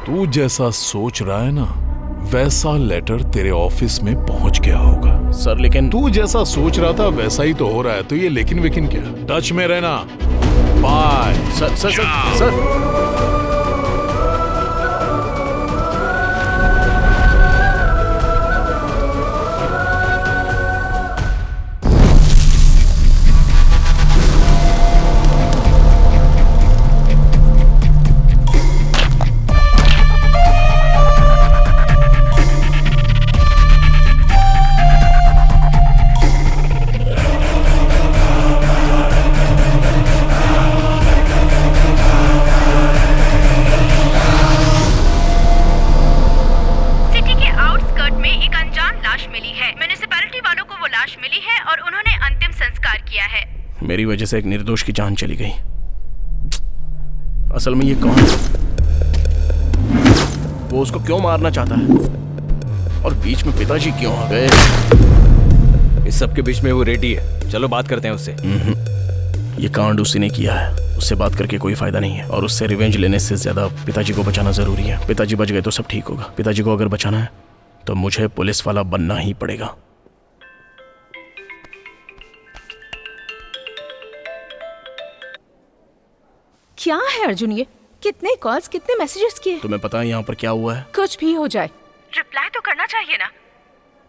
तू जैसा सोच रहा है ना, वैसा लेटर तेरे ऑफिस में पहुंच गया होगा। सर लेकिन तू जैसा सोच रहा था वैसा ही तो हो रहा है, तो ये लेकिन वेकिन क्या? टच में रहना। Bye. Sir sir sir sir मेरी वजह से एक निर्दोष की जान चली गई। असल में ये कौन है? वो उसको क्यों मारना चाहता है? और बीच में पिताजी क्यों आ गए? इस सब के बीच में वो रेडी है, चलो बात करते हैं उससे। ये कांड उसी ने किया है, उससे बात करके कोई फायदा नहीं है, और उससे रिवेंज लेने से ज्यादा पिताजी को बचाना जरूरी है। पिताजी बच गए तो सब ठीक होगा। पिताजी को अगर बचाना है तो मुझे पुलिस वाला बनना ही पड़ेगा। क्या है अर्जुन ये? कितने कॉल्स, कितने मैसेजेस किए? तुम्हें पता है यहाँ पर क्या हुआ है? कुछ भी हो जाए रिप्लाई तो करना चाहिए ना।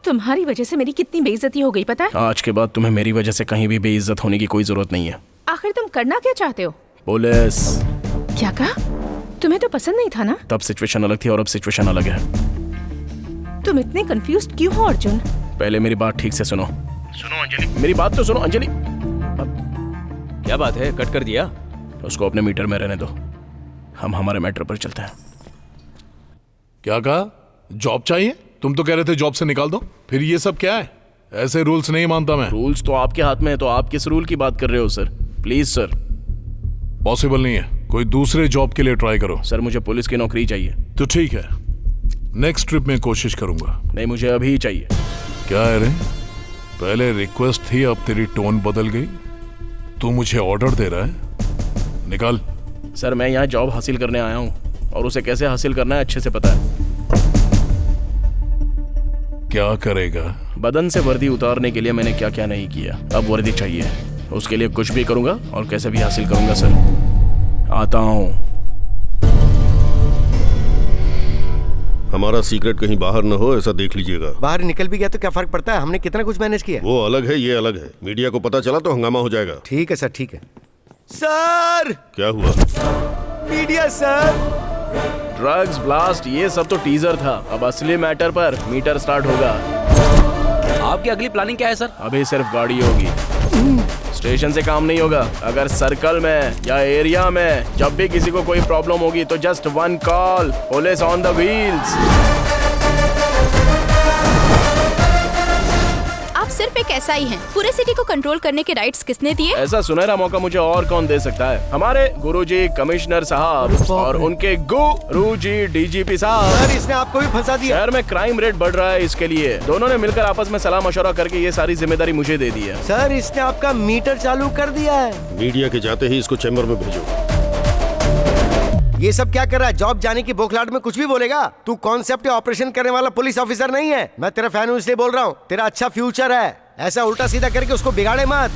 तुम्हारी वजह से मेरी कितनी बेइज्जती हो गई पता है? आज के बाद तुम्हें मेरी वजह से कहीं भी बेइज्जत होने की कोई जरूरत नहीं है। आखिर तुम करना क्या चाहते हो? पुलिस। क्या कहा? तुम्हें तो पसंद नहीं था ना? तब सिचुएशन अलग थी और अब सिचुएशन अलग है। तुम इतने कंफ्यूज्ड क्यों हो अर्जुन? पहले मेरी बात ठीक से सुनो। सुनो अंजलि, मेरी बात तो सुनो अंजलि। क्या बात है, कट कर दिया? उसको अपने मीटर में रहने दो, हम हमारे मैटर पर चलते हैं। क्या कहा? जॉब चाहिए? तुम तो कह रहे थे जॉब से निकाल दो, फिर ये सब क्या है? ऐसे रूल्स नहीं मानता मैं। रूल्स तो आपके हाथ में है, तो आप किस रूल की बात कर रहे हो सर? Please sir. पॉसिबल नहीं है, कोई दूसरे जॉब के लिए ट्राई करो। सर मुझे पुलिस की नौकरी चाहिए। तो ठीक है, नेक्स्ट ट्रिप में कोशिश करूंगा। नहीं, मुझे अभी ही चाहिए। क्या है रे, पहले रिक्वेस्ट थी, अब तेरी टोन बदल गई। तू मुझे ऑर्डर दे रहा है? निकाल। सर मैं यहाँ जॉब हासिल करने आया हूँ, और उसे कैसे हासिल करना है अच्छे से पता है। क्या करेगा? बदन से वर्दी उतारने के लिए मैंने क्या क्या नहीं किया, अब वर्दी चाहिए। उसके लिए कुछ भी करूंगा और कैसे भी हासिल करूंगा सर। आता हूँ। हमारा सीक्रेट कहीं बाहर न हो, ऐसा देख लीजिएगा। बाहर निकल भी गया तो क्या फर्क पड़ता है? हमने कितना कुछ मैनेज किया। वो अलग है, ये अलग है। मीडिया को पता चला तो हंगामा हो जाएगा। ठीक है सर, ठीक है सर। क्या हुआ? Media sir. ड्रग्स, ब्लास्ट, ये सब तो टीजर था। अब असली मैटर पर मीटर स्टार्ट होगा। आपकी अगली प्लानिंग क्या है सर? अभी सिर्फ गाड़ी होगी, स्टेशन से काम नहीं होगा। अगर सर्कल में या एरिया में जब भी किसी को कोई प्रॉब्लम होगी तो just one call, police on the wheels. आप सिर्फ एक एसआई हैं। पूरे सिटी को कंट्रोल करने के राइट्स किसने दिए? ऐसा सुनहरा मौका मुझे और कौन दे सकता है? हमारे गुरुजी कमिश्नर साहब और उनके गुरुजी डीजीपी साहब। सर इसने आपको भी फंसा दिया। शहर में क्राइम रेट बढ़ रहा है, इसके लिए दोनों ने मिलकर आपस में सलाह मशवरा करके ये सारी जिम्मेदारी मुझे दे दी है। सर इसने आपका मीटर चालू कर दिया है। मीडिया के जाते ही इसको चैम्बर में भेजो। ये सब क्या कर रहा है? जॉब जाने की बौखलाहट में कुछ भी बोलेगा? तू कॉन्सेप्ट ऑपरेशन करने वाला पुलिस ऑफिसर नहीं है। मैं तेरा फैन हूं इसलिए बोल रहा हूँ। तेरा अच्छा फ्यूचर है, ऐसा उल्टा सीधा करके उसको बिगाड़े मत।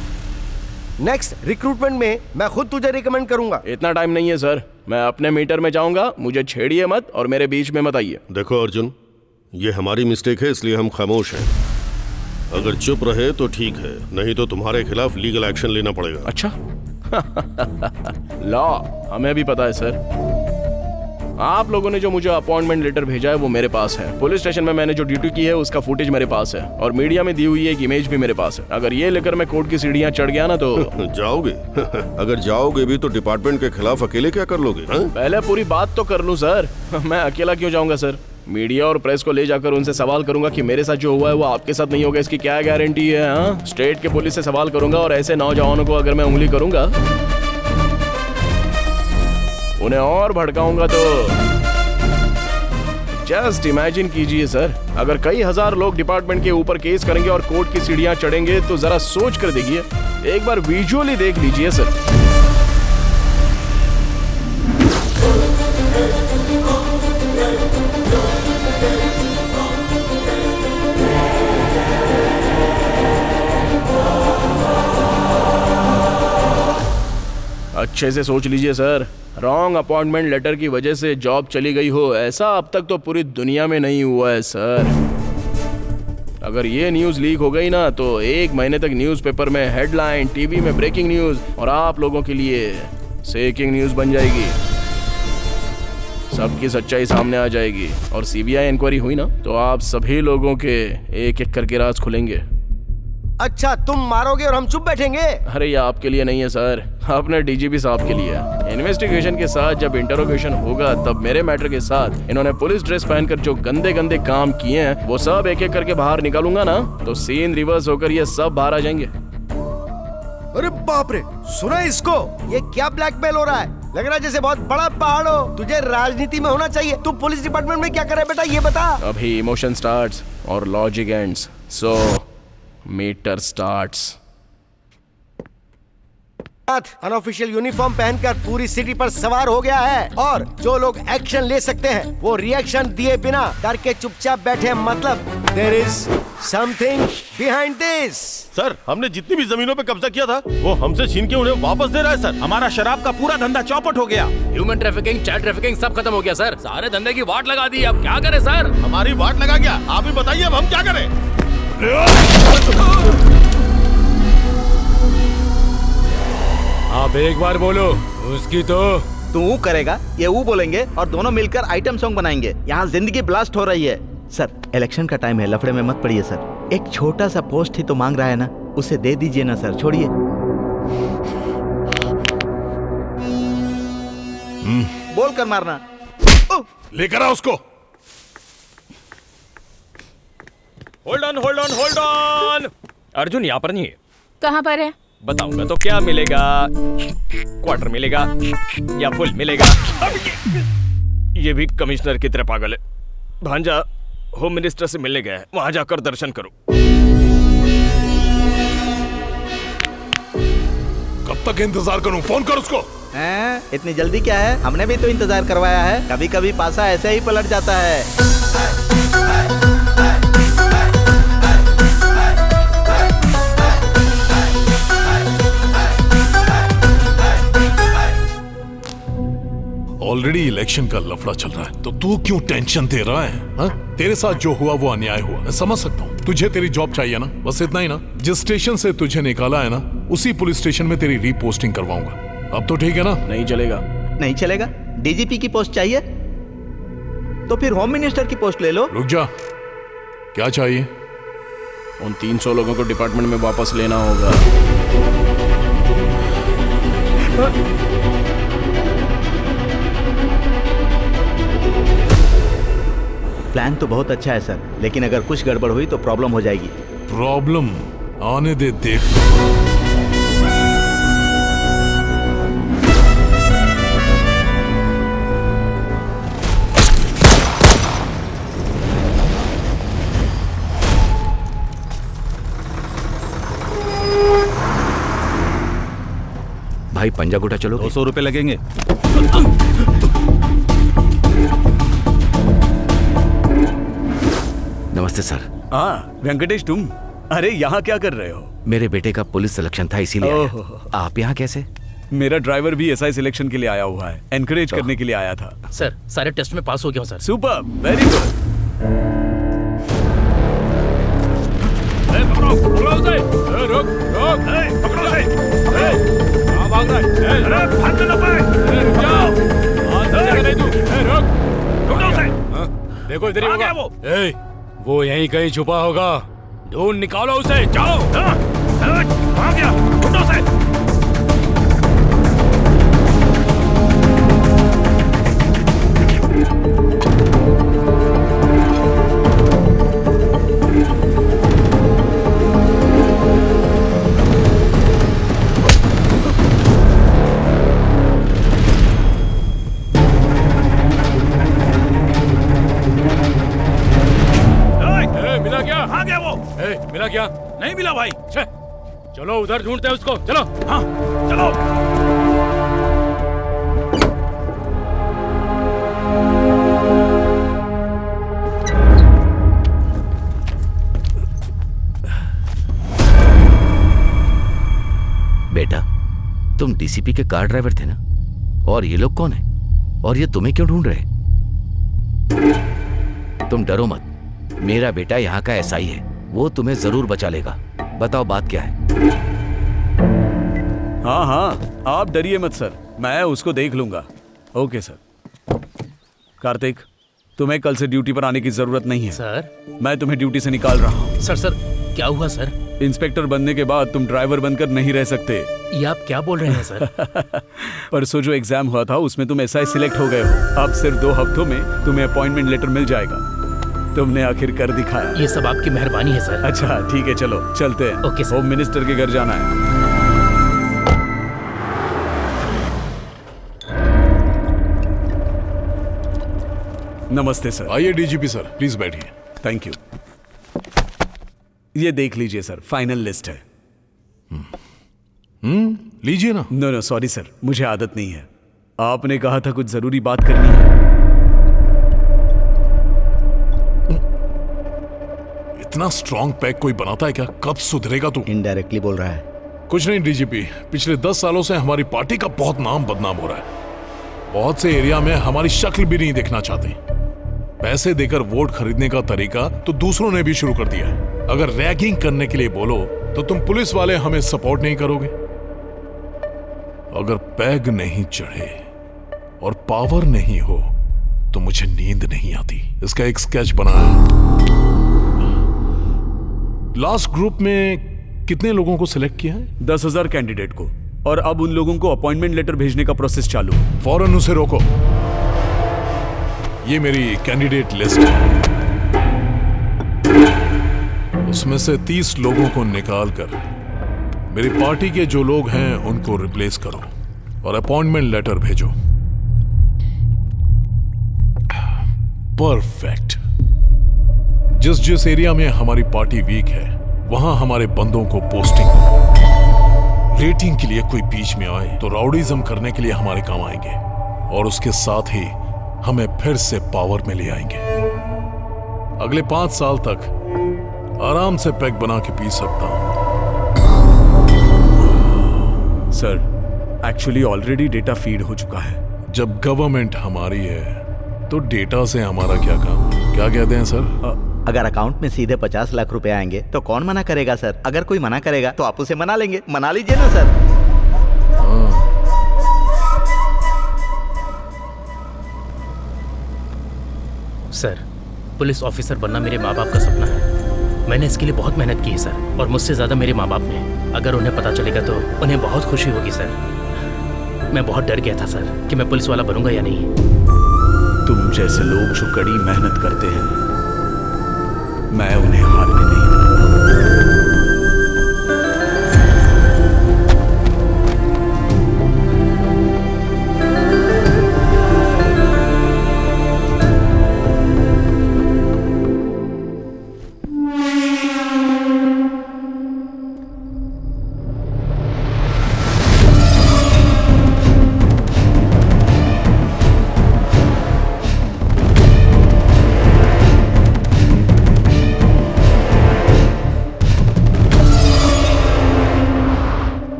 नेक्स्ट रिक्रूटमेंट में मैं खुद तुझे रिकमेंड करूंगा। इतना टाइम नहीं है सर, मैं अपने मीटर में जाऊंगा, मुझे छेड़िए मत और मेरे बीच में मत आइए। देखो अर्जुन, ये हमारी मिस्टेक है, इसलिए हम खामोश हैं। अगर चुप रहे तो ठीक है, नहीं तो तुम्हारे खिलाफ लीगल एक्शन लेना पड़ेगा। अच्छा लॉ हमें भी पता है सर। आप लोगों ने जो मुझे अपॉइंटमेंट लेटर भेजा है वो मेरे पास है। पुलिस स्टेशन में मैंने जो ड्यूटी की है उसका फुटेज मेरे पास है और मीडिया में दी हुई एक इमेज भी मेरे पास है। अगर ये लेकर मैं कोर्ट की सीढ़ियां चढ़ गया ना तो जाओगे अगर जाओगे भी तो डिपार्टमेंट के खिलाफ अकेले क्या कर लोगे? पहले पूरी बात तो कर लूं सर। मैं अकेला क्यों जाऊंगा सर? मीडिया और प्रेस को ले जाकर उनसे सवाल करूंगा कि मेरे साथ जो हुआ है वो आपके साथ नहीं होगा, इसकी क्या गारंटी है? हाँ, स्टेट के पुलिस से सवाल करूंगा और ऐसे नौजवानों को अगर मैं उंगली करूंगा, उन्हें और भड़काऊंगा तो जस्ट इमेजिन कीजिए सर, अगर कई हजार लोग डिपार्टमेंट के ऊपर केस करेंगे और कोर्ट की सीढ़ियां चढ़ेंगे तो जरा सोच कर देखिए, एक बार विजुअली देख लीजिए सर। अच्छे से सोच लीजिए सर, रॉन्ग अपॉइंटमेंट लेटर की वजह से जॉब चली गई हो, ऐसा अब तक तो पूरी दुनिया में नहीं हुआ है सर। अगर ये न्यूज़ लीक हो गई ना तो 1 महीने तक न्यूज़पेपर में हेडलाइन, टीवी में ब्रेकिंग न्यूज़ और आप लोगों के लिए सेकिंग न्यूज़ बन जाएगी। सबकी सच्चाई सामने आ जाएगी और सीबीआई इंक्वायरी हुई ना तो आप सभी लोगों के एक एक करके राज खुलेंगे। अच्छा, तुम मारोगे और हम चुप बैठेंगे? अरे ये आपके लिए नहीं है सर, अपने डीजीपी साहब के लिए। इन्वेस्टिगेशन के साथ जब इंटरोगेशन होगा तब मेरे मैटर के साथ इन्होंने पुलिस ड्रेस पहनकर जो गंदे गंदे काम किए हैं वो सब एक एक करके बाहर निकालूंगा ना तो सीन रिवर्स होकर ये सब बाहर आ जाएंगे। अरे बाप रे, सुना इसको? ये क्या ब्लैकमेल हो रहा है? लग रहा है जैसे बहुत बड़ा पहाड़ हो। तुझे राजनीति में होना चाहिए। तू पुलिस डिपार्टमेंट में क्या करे बेटा, ये बता। अभी इमोशन स्टार्ट्स और लॉजिक एंड्स, सो मीटर स्टार्ट्स। अनऑफिशियल यूनिफॉर्म पहनकर पूरी सिटी पर सवार हो गया है और जो लोग एक्शन ले सकते हैं वो रिएक्शन दिए बिना डर के चुपचाप बैठे। मतलब there is something behind this. Sir, हमने जितनी भी जमीनों पे कब्जा किया था वो हमसे छीन के उन्हें वापस दे रहा है सर। हमारा शराब का पूरा धंधा चौपट हो गया। ह्यूमन ट्रैफिकिंग, चाइल्ड ट्रैफिकिंग सब खत्म हो गया सर। सारे धंधे की वाट लगा दी, अब क्या करें सर? हमारी वाट लगा गया, आप ही बताइए अब हम क्या करें? आप एक बार बोलो, उसकी तो तू करेगा, ये वो बोलेंगे और दोनों मिलकर आइटम सॉन्ग बनाएंगे। यहाँ जिंदगी ब्लास्ट हो रही है। सर, इलेक्शन का टाइम है, लफड़े में मत पड़िए सर। एक छोटा सा पोस्ट ही तो मांग रहा है ना, उसे दे दीजिए ना सर, छोड़िए। बोल कर मारना। लेकर आ उसको। Hold on hold on hold on. Arjun यहाँ पर नहीं है। कहाँ पर है? बताऊंगा तो क्या मिलेगा? क्वार्टर मिलेगा या फुल मिलेगा? ये भी कमिश्नर की तरह पागल है। भांजा होम मिनिस्टर से मिलने गया है, वहां जाकर दर्शन करो। कब तक इंतजार करूं? फोन कर उसको। इतनी जल्दी क्या है? हमने भी तो इंतजार करवाया है। कभी कभी पासा ऐसे ही पलट जाता है। ऑलरेडी इलेक्शन का लफड़ा चल रहा है तो तू क्यों टेंशन दे रहा है? हा? तेरे साथ जो हुआ वो अन्याय हुआ, मैं समझ सकता हूँ। तुझे तेरी जॉब चाहिए ना, बस इतना ही ना। जिस स्टेशन से तुझे निकाला है ना उसी पुलिस स्टेशन में तेरी रीपोस्टिंग करवाऊंगा। अब तो ठीक है ना? नहीं चलेगा। नहीं चलेगा? डीजीपी की पोस्ट चाहिए तो फिर होम मिनिस्टर की पोस्ट ले लो। रुक जा, क्या चाहिए? उन 300 लोगों को डिपार्टमेंट में वापस लेना होगा। प्लान तो बहुत अच्छा है सर, लेकिन अगर कुछ गड़बड़ हुई तो प्रॉब्लम हो जाएगी। प्रॉब्लम आने दे, देख। भाई पंजा गुटा चलो। 200 रुपए लगेंगे। नमस्ते सर। हाँ वेंकटेश, तुम? अरे यहाँ क्या कर रहे हो? मेरे बेटे का पुलिस सिलेक्शन था इसीलिए आया। आप यहाँ कैसे? मेरा ड्राइवर भी एसआई सिलेक्शन के लिए आया हुआ है, एनकरेज करने के लिए आया था। सर सारे टेस्ट में पास हो गया हूँ सर। Super, very good. देखो इधर ही होगा वो। वो यहीं कहीं छुपा होगा, ढूंढ निकालो उसे। जाओ। आ गया, ढूंढो उसे। मिला क्या? आ गया वो। मिला क्या? नहीं मिला भाई। चलो उधर ढूंढते हैं उसको। चलो। हाँ चलो। बेटा, तुम डीसीपी के कार ड्राइवर थे ना? और ये लोग कौन है? और ये तुम्हें क्यों ढूंढ रहे? तुम डरो मत, मेरा बेटा यहाँ का एसआई है, वो तुम्हें जरूर बचा लेगा। बताओ बात क्या है? हाँ हाँ, आप डरिए मत सर, मैं उसको देख लूंगा। Okay sir. कार्तिक, तुम्हें कल से ड्यूटी पर आने की जरूरत नहीं है सर। मैं तुम्हें ड्यूटी से निकाल रहा हूँ। सर क्या हुआ सर? इंस्पेक्टर बनने के बाद तुम ड्राइवर बनकर नहीं रह सकते। ये आप क्या बोल रहे हैं सर? परसों जो एग्जाम हुआ था उसमें तुम एसआई सिलेक्ट हो गए हो। अब सिर्फ 2 हफ्तों में तुम्हें अपॉइंटमेंट लेटर मिल जाएगा। तुमने आखिर कर दिखाया। ये सब आपकी मेहरबानी है सर। अच्छा ठीक है, चलो चलते हैं। Okay sir. होम मिनिस्टर के घर जाना है। नमस्ते सर। आइए डीजीपी सर, प्लीज बैठिए। Thank you. ये देख लीजिए सर, फाइनल लिस्ट है। लीजिए ना। नो सॉरी सर, मुझे आदत नहीं है। आपने कहा था कुछ जरूरी बात करनी है। इतना स्ट्रॉन्ग पैक कोई बनाता है क्या? कब सुधरेगा तू? इनडायरेक्टली बोल रहा है। कुछ नहीं डीजीपी, पिछले 10 सालों से हमारी पार्टी का बहुत नाम बदनाम हो रहा है। बहुत से एरिया में हमारी शक्ल भी नहीं देखना चाहते। पैसे देकर वोट खरीदने का तरीका तो दूसरों ने भी शुरू कर दिया है। अगर रैगिंग करने के लिए बोलो तो तुम पुलिस वाले हमें सपोर्ट नहीं करोगे। अगर पैग नहीं चढ़े और पावर नहीं हो तो मुझे नींद नहीं आती। इसका एक स्केच बनाया। लास्ट ग्रुप में कितने लोगों को सिलेक्ट किया है? 10,000 कैंडिडेट को, और अब उन लोगों को अपॉइंटमेंट लेटर भेजने का प्रोसेस चालू है। फौरन उसे रोको। ये मेरी कैंडिडेट लिस्ट है। उसमें से 30 लोगों को निकालकर मेरी पार्टी के जो लोग हैं उनको रिप्लेस करो और अपॉइंटमेंट लेटर भेजो। परफेक्ट। जिस जिस एरिया में हमारी पार्टी वीक है वहां हमारे बंदों को पोस्टिंग। रेटिंग के लिए कोई बीच में आए तो राउडीज्म करने के लिए हमारे काम आएंगे, और उसके साथ ही हमें फिर से पावर में ले आएंगे। अगले 5 साल तक आराम से पैक बना के पी सकता हूं। Sir, actually already data feed हो चुका है। जब गवर्नमेंट हमारी है तो डेटा से हमारा क्या काम? क्या कहते हैं सर? अगर अकाउंट में सीधे 50 लाख रुपए आएंगे तो कौन मना करेगा सर? अगर कोई मना करेगा तो आप उसे मना लेंगे। मना लीजिए ना सर। सर, पुलिस ऑफिसर बनना मेरे माँ बाप का सपना है। मैंने इसके लिए बहुत मेहनत की है सर, और मुझसे ज्यादा मेरे माँ बाप ने। अगर उन्हें पता चलेगा तो उन्हें बहुत खुशी होगी सर। मैं बहुत डर गया था सर कि मैं पुलिस वाला बनूंगा या नहीं। तुम जैसे लोग जो कड़ी मेहनत करते हैं, मैं उन्हें हारने नहीं दूंगा।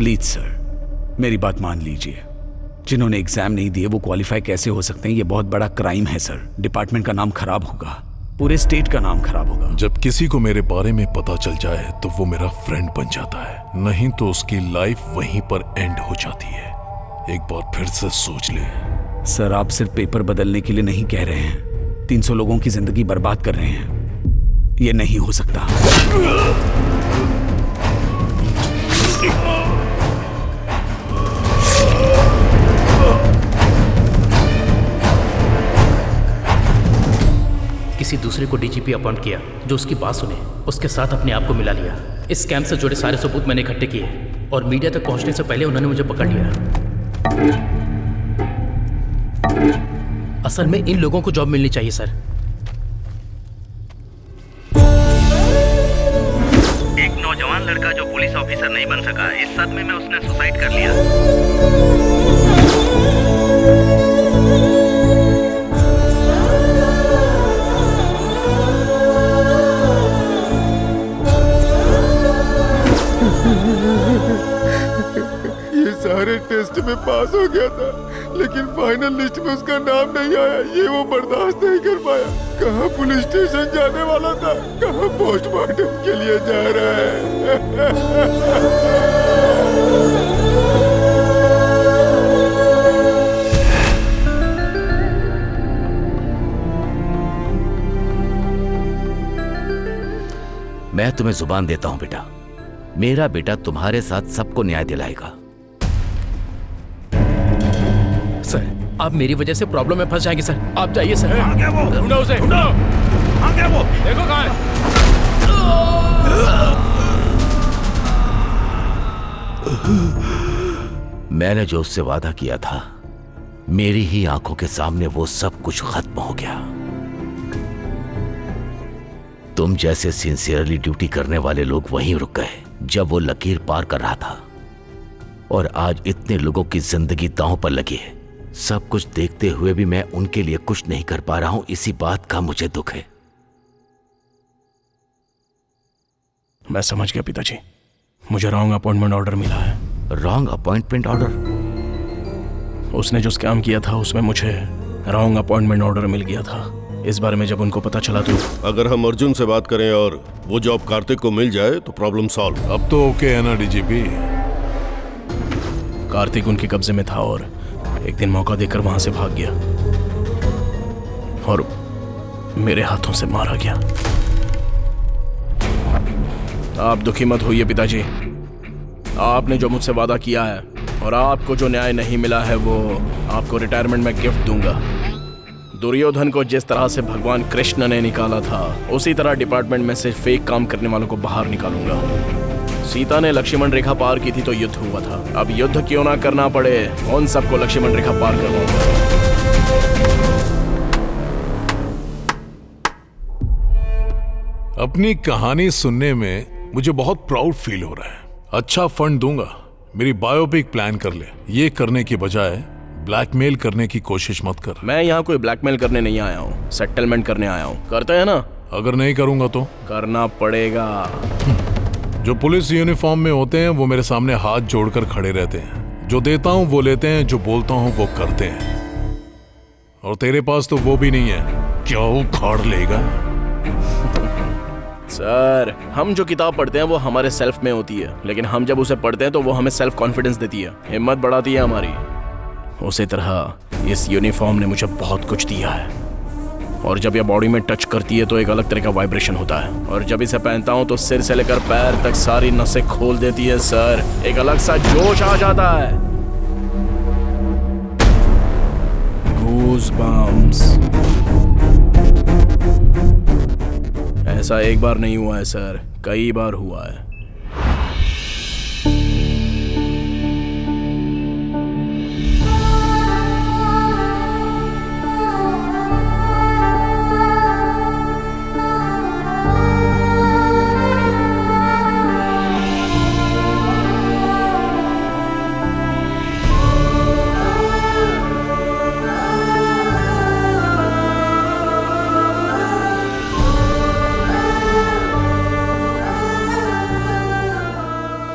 प्लीज सर, मेरी बात मान लीजिए। जिन्होंने एग्जाम नहीं दिए वो क्वालिफाई कैसे हो सकते हैं? ये बहुत बड़ा क्राइम है सर। डिपार्टमेंट का नाम खराब होगा, पूरे स्टेट का नाम खराब होगा। जब किसी को मेरे बारे में पता चल जाए तो वो मेरा फ्रेंड बन जाता है, नहीं तो उसकी लाइफ वहीं पर एंड हो जाती है। एक बार फिर से सोच ले। सर आप सिर्फ पेपर बदलने के लिए नहीं कह रहे हैं, 300 लोगों की जिंदगी बर्बाद कर रहे हैं। ये नहीं हो सकता। किसी दूसरे को डीजीपी अपॉइंट किया जो उसकी बात सुने, उसके साथ अपने आप को मिला लिया। इस स्कैम से जुड़े सारे सबूत मैंने इकट्ठे किए और मीडिया तक पहुंचने से पहले उन्होंने मुझे पकड़ लिया। असल में इन लोगों को जॉब मिलनी चाहिए सर। एक नौजवान लड़का जो पुलिस ऑफिसर नहीं बन सका, इस सदमे में उसने सुसाइड कर लिया। ये सारे टेस्ट में पास हो गया था, लेकिन फाइनल लिस्ट में उसका नाम नहीं आया। ये वो बर्दाश्त नहीं कर पाया। कहाँ पुलिस स्टेशन जाने वाला था, कहाँ पोस्टमार्टम के लिए जा रहा है। मैं तुम्हें जुबान देता हूं बेटा, मेरा बेटा तुम्हारे साथ सबको न्याय दिलाएगा। सर आप मेरी वजह से प्रॉब्लम में फंस जाएंगे सर, आप जाइए सर। ढूंढो उसे, ढूंढो। कहाँ गया वो? देखो कहाँ है? मैंने जो उससे वादा किया था, मेरी ही आंखों के सामने वो सब कुछ खत्म हो गया। तुम जैसे सिंसियरली ड्यूटी करने वाले लोग वहीं रुक गए जब वो लकीर पार कर रहा था, और आज इतने लोगों की जिंदगी दांव पर लगी है। सब कुछ देखते हुए भी मैं उनके लिए कुछ नहीं कर पा रहा हूं, इसी बात का मुझे दुख है। मैं समझ गया पिताजी, मुझे रॉन्ग अपॉइंटमेंट ऑर्डर मिला है। Wrong appointment order? उसने जो स्कैम किया था उसमें मुझे रॉन्ग अपॉइंटमेंट ऑर्डर मिल गया था। इस बारे में जब उनको पता चला तो अगर हम अर्जुन से बात करें और वो जॉब कार्तिक को मिल जाए तो प्रॉब्लम सॉल्व। अब तो ओके है ना डीजीपी? कार्तिक उनके कब्जे में था और एक दिन मौका देकर वहां से भाग गया और मेरे हाथों से मारा गया। आप दुखी मत होइए पिताजी, आपने जो मुझसे वादा किया है और आपको जो न्याय नहीं मिला है वो आपको रिटायरमेंट में गिफ्ट दूंगा। दुर्योधन को जिस तरह से भगवान कृष्ण ने निकाला था, उसी तरह डिपार्टमेंट में से फेक काम करने वालों को बाहर निकालूंगा। सीता ने लक्ष्मण रेखा पार की थी तो युद्ध हुआ था, अब युद्ध क्यों ना करना पड़े, उन सबको लक्ष्मण रेखा पार करवाऊंगा। अपनी कहानी सुनने में मुझे बहुत प्राउड फील हो रहा है। अच्छा फंड दूंगा, मेरी बायोपिक प्लान कर ले। ये करने की बजाय ब्लैकमेल करने की कोशिश मत कर। मैं यहाँ कोई ब्लैकमेल करने नहीं आया हूँ, सेटलमेंट करने आया हूँ। करते हैं ना? अगर नहीं करूंगा तो? करना पड़ेगा। जो पुलिस यूनिफॉर्म में होते हैं वो मेरे सामने हाथ जोड़कर खड़े रहते हैं। जो देता हूँ वो लेते हैं, जो बोलता हूँ वो करते हैं। और तेरे पास तो वो भी नहीं है, क्या उखाड़ लेगा? सर हम जो किताब पढ़ते हैं वो हमारे सेल्फ में होती है, लेकिन हम जब उसे पढ़ते हैं तो वो हमें सेल्फ कॉन्फिडेंस देती है, हिम्मत बढ़ाती है हमारी। उसी तरह इस यूनिफॉर्म ने मुझे बहुत कुछ दिया है, और जब यह बॉडी में टच करती है तो एक अलग तरह का वाइब्रेशन होता है, और जब इसे पहनता हूं तो सिर से लेकर पैर तक सारी नसें खोल देती है सर। एक अलग सा जोश आ जाता है। गूज़बम्प्स। ऐसा एक बार नहीं हुआ है सर, कई बार हुआ है।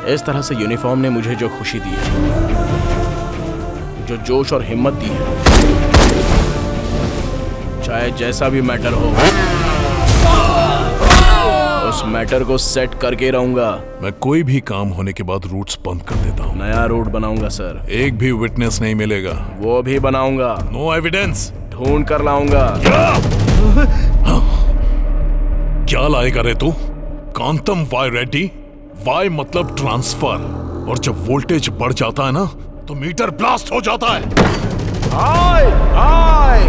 इस तरह से यूनिफॉर्म ने मुझे जो खुशी दी है, जो जोश और हिम्मत दी है, चाहे जैसा भी मैटर हो, उस मैटर को सेट करके रहूंगा। मैं कोई भी काम होने के बाद रूट्स बंद कर देता हूँ। नया रूट बनाऊंगा सर। एक भी विटनेस नहीं मिलेगा। वो भी बनाऊंगा। No evidence. ढूंढ कर लाऊंगा। क्या लाएगा रे तू? कांतम वाई रेड्डी। वाई मतलब ट्रांसफर, और जब वोल्टेज बढ़ जाता है ना तो मीटर ब्लास्ट हो जाता है। हाय हाय।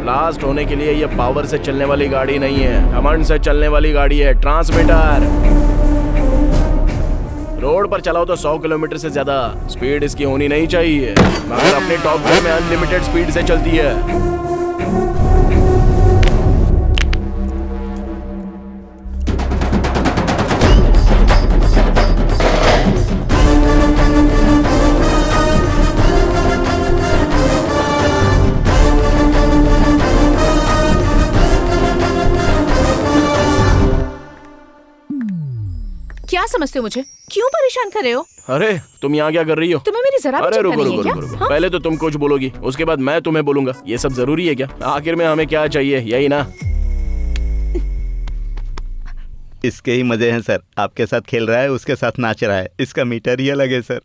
ब्लास्ट होने के लिए ये पावर से चलने वाली गाड़ी नहीं है, घमंड से चलने वाली गाड़ी है। ट्रांसमीटर। रोड पर चलाओ तो 100 किलोमीटर से ज्यादा स्पीड इसकी होनी नहीं चाहिए, मगर अपने टॉप गियर में अनलिमिटेड स्पीड से चलती है। क्या समझते हो मुझे? क्यों परेशान कर रहे हो? अरे तुम यहाँ क्या कर रही हो? तुम्हें मेरी जरा भी अरे चिंता रुको नहीं है रुको क्या? रुको। हाँ? पहले तो तुम कुछ बोलोगी, उसके बाद मैं तुम्हें बोलूंगा। ये सब जरूरी है क्या? आखिर में हमें क्या चाहिए, यही ना? इसके ही मजे हैं सर। आपके साथ खेल रहा है, उसके साथ नाच रहा है। इसका मीटर ही अलग है सर।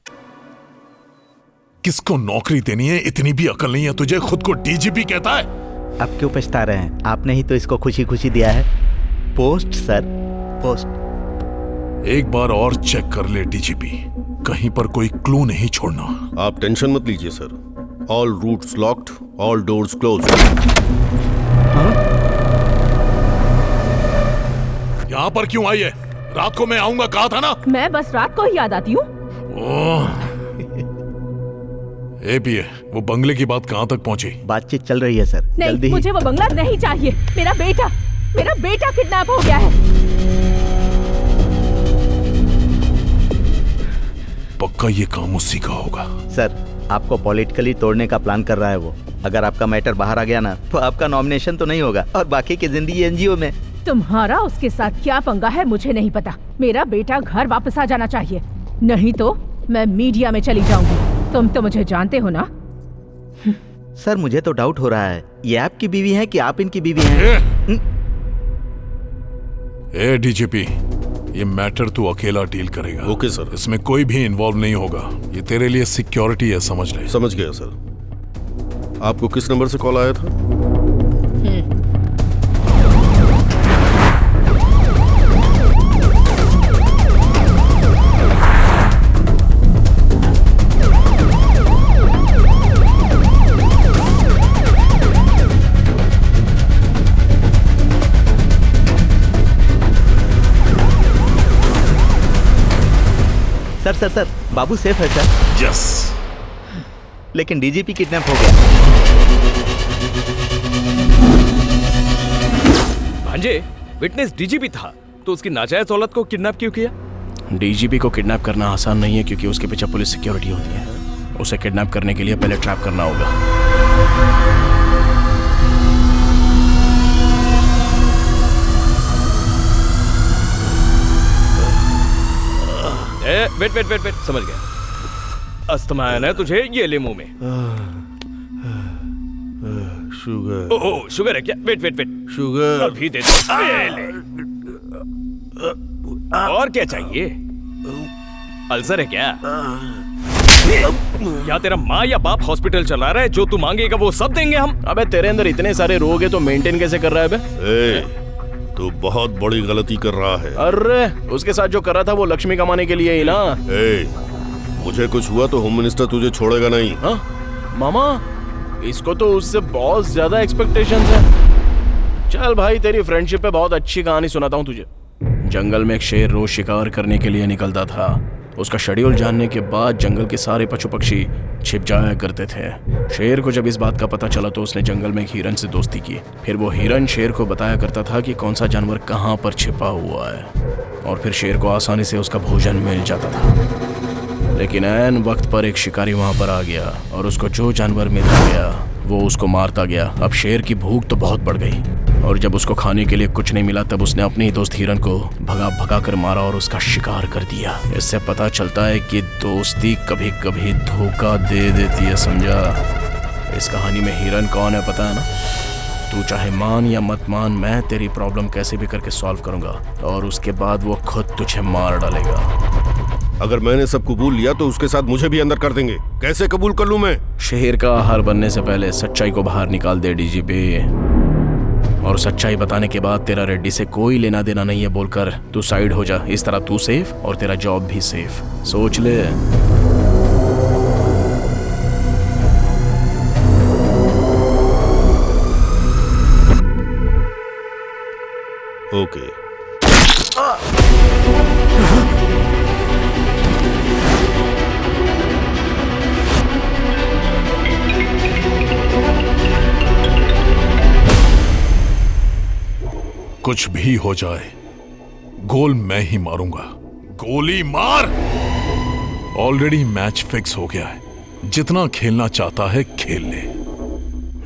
किसको नौकरी देनी है? इतनी भी अकल नहीं है तुझे? खुद को डीजीपी कहता है। आप क्यों पछता रहे हैं? आपने ही तो इसको खुशी खुशी दिया है। Post sir, post. एक बार और चेक कर ले डीजीपी, कहीं पर कोई क्लू नहीं छोड़ना। आप टेंशन मत लीजिए sir. All routes locked, all doors closed. यहाँ पर क्यों आई है? रात को मैं आऊंगा कहा था ना। मैं बस रात को ही याद आती हूँ। एपीए, वो बंगले की बात कहाँ तक पहुँची? बातचीत चल रही है सर। नहीं, मुझे वो बंगला नहीं चाहिए। मेरा बेटा किडनैप हो गया है। पक्का ये काम उसी का होगा। सर, आपको पॉलिटिकली तोड़ने का प्लान कर रहा है वो। अगर आपका मैटर बाहर आ गया ना तो आपका नॉमिनेशन तो नहीं होगा और बाकी की जिंदगी एनजीओ में। तुम्हारा उसके साथ क्या पंगा है मुझे नहीं पता। मेरा बेटा घर वापस आ जाना चाहिए, नहीं तो मैं मीडिया में चली जाऊंगी। तुम तो मुझे जानते हो ना। सर, मुझे तो डाउट हो रहा है, ये आपकी बीवी है कि आप इनकी बीवी हैं? ए डीजीपी, ये मैटर तू अकेला डील करेगा। Okay sir. इसमें कोई भी इन्वॉल्व नहीं होगा। ये तेरे लिए सिक्योरिटी है, समझ ले। समझ गया सर। आपको किस नंबर से कॉल आया था? सर, बाबू सेफ है सर। यस। लेकिन डीजीपी किडनैप हो गया। भांजे, विटनेस डीजीपी था तो उसकी नाजायज औलाद को किडनैप क्यों किया? डीजीपी को किडनैप करना आसान नहीं है क्योंकि उसके पीछे पुलिस सिक्योरिटी होती है। उसे किडनैप करने के लिए पहले ट्रैप करना होगा। वेट, समझ गया। अस्थमा है ना तुझे? ये ले मुंह में। शुगर। ओह, शुगर है क्या? वेट। शुगर अभी दे। ले। और क्या चाहिए? अल्सर है क्या? या तेरा माँ या बाप हॉस्पिटल चला रहा है? जो तू मांगेगा वो सब देंगे हम। अबे तेरे अंदर इतने सारे रोग है तो मेंटेन कैसे कर रहा है बे? तो बहुत बड़ी गलती कर रहा है। अरे उसके साथ जो कर रहा था वो लक्ष्मी कमाने के लिए ही ना। मुझे कुछ हुआ तो होम मिनिस्टर तुझे छोड़ेगा नहीं। हाँ मामा, इसको तो उससे बहुत ज्यादा एक्सपेक्टेशंस है। चल भाई, तेरी फ्रेंडशिप पे बहुत अच्छी कहानी सुनाता हूँ तुझे। जंगल में एक शेर रोज शिकार करने के लिए निकलता था। उसका शेड्यूल जानने के बाद जंगल के सारे पशु पक्षी छिप जाया करते थे। शेर को जब इस बात का पता चला तो उसने जंगल में एक हिरन से दोस्ती की। फिर वो हिरन शेर को बताया करता था कि कौन सा जानवर कहाँ पर छिपा हुआ है, और फिर शेर को आसानी से उसका भोजन मिल जाता था। लेकिन ऐन वक्त पर एक शिकारी वहाँ पर आ गया और उसको जो जानवर मिल गया वो उसको मारता गया। अब शेर की भूख तो बहुत बढ़ गई। और जब उसको खाने के लिए कुछ नहीं मिला तब उसने अपने ही दोस्त हिरन को भगा भगा कर मारा और उसका शिकार कर दिया। इससे पता चलता है कि दोस्ती कभी कभी धोखा दे देती है, समझा? इस कहानी में हिरन कौन है पता है ना? तू चाहे मान या मत मान, मैं तेरी प्रॉब्लम कैसे भी करके सॉल्व करूंगा और उसके बाद वो खुद तुझे मार डालेगा। अगर मैंने सब कबूल लिया तो उसके साथ मुझे भी अंदर कर देंगे। कैसे कबूल कर लूं मैं? शेर का आहार बनने से पहले सच्चाई को बाहर निकाल दे डीजीपी, और सच्चाई बताने के बाद तेरा रेड्डी से कोई लेना देना नहीं है बोलकर तू साइड हो जा। इस तरह तू सेफ और तेरा जॉब भी सेफ। सोच ले। ओके। कुछ भी हो जाए, गोल मैं ही मारूंगा। गोली मार। ऑलरेडी मैच फिक्स हो गया है, जितना खेलना चाहता है खेल ले।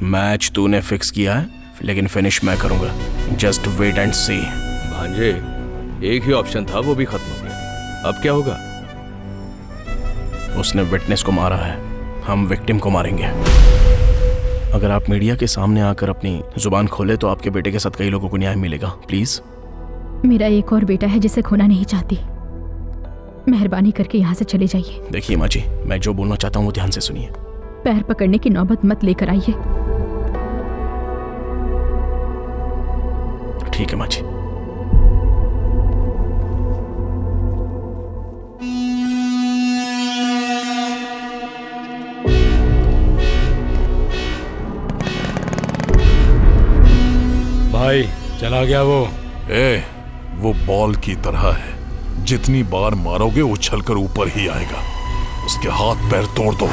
मैच तूने फिक्स किया है, लेकिन फिनिश मैं करूंगा। जस्ट वेट एंड सी। भांजे, एक ही ऑप्शन था, वो भी खत्म हो गया। अब क्या होगा? उसने विटनेस को मारा है, हम विक्टिम को मारेंगे। अगर आप मीडिया के सामने आकर अपनी जुबान खोले तो आपके बेटे के साथ कई लोगों को न्याय मिलेगा। प्लीज। मेरा एक और बेटा है जिसे खोना नहीं चाहती। मेहरबानी करके यहाँ से चले जाइए। देखिए माँ जी, मैं जो बोलना चाहता हूँ वो ध्यान से सुनिए। पैर पकड़ने की नौबत मत लेकर आइए। ठीक है माँ जी। भाई चला गया वो। वो बॉल की तरह है, जितनी बार मारोगे उछलकर ऊपर ही आएगा। उसके हाथ पैर तोड़ दो।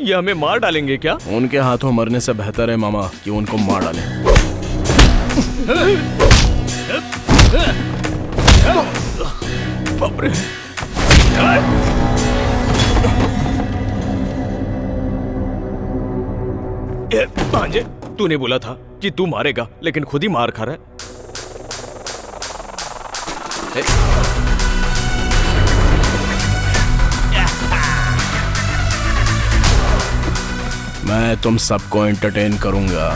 ये हमें मार डालेंगे क्या? उनके हाथों मरने से बेहतर है मामा कि उनको मार डालें। बाप रे। भांजे, तूने बोला था कि तू मारेगा, लेकिन खुद ही मार खा रहा है। मैं तुम सबको एंटरटेन करूंगा।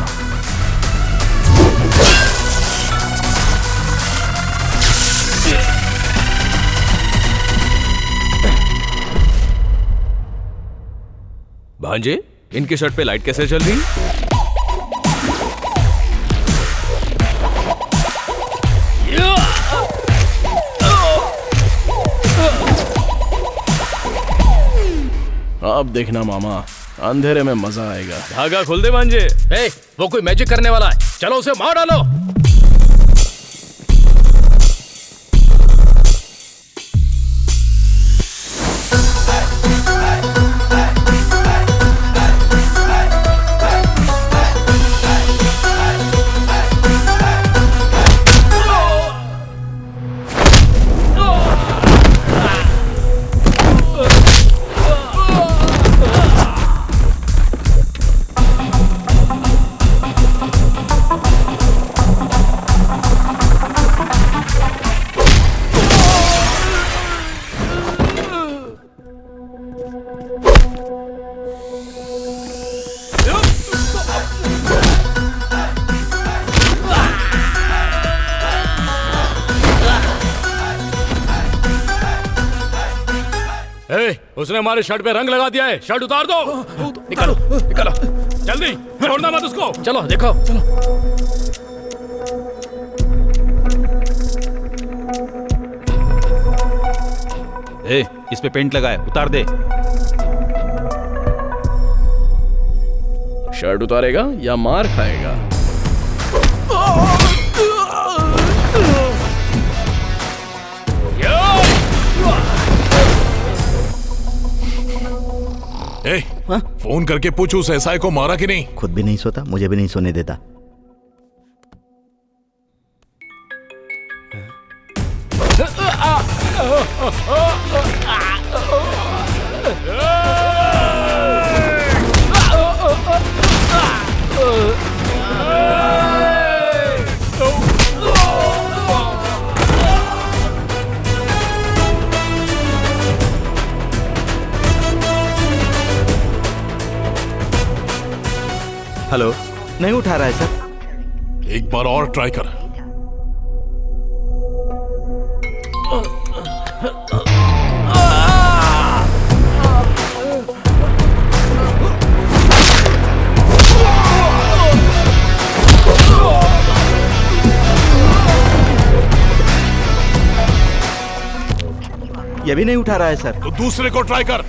भांजे, इनकी शर्ट पे लाइट कैसे चल रही? अब देखना मामा, अंधेरे में मजा आएगा। धागा खोल दे भांजे। वो कोई मैजिक करने वाला है, चलो उसे मार डालो। उसने हमारे शर्ट पे रंग लगा दिया है, शर्ट उतार दो। निकालो निकालो, जल्दी, छोड़ना मत उसको। चलो देखो, चलो। इस पे पेंट लगा है, उतार दे। शर्ट उतारेगा या मार खाएगा? फोन करके पूछ उस एसआई को मारा कि नहीं। खुद भी नहीं सोता, मुझे भी नहीं सोने देता। हेलो, नहीं उठा रहा है सर। एक बार और ट्राई कर। ये भी नहीं उठा रहा है सर। तो दूसरे को ट्राई कर।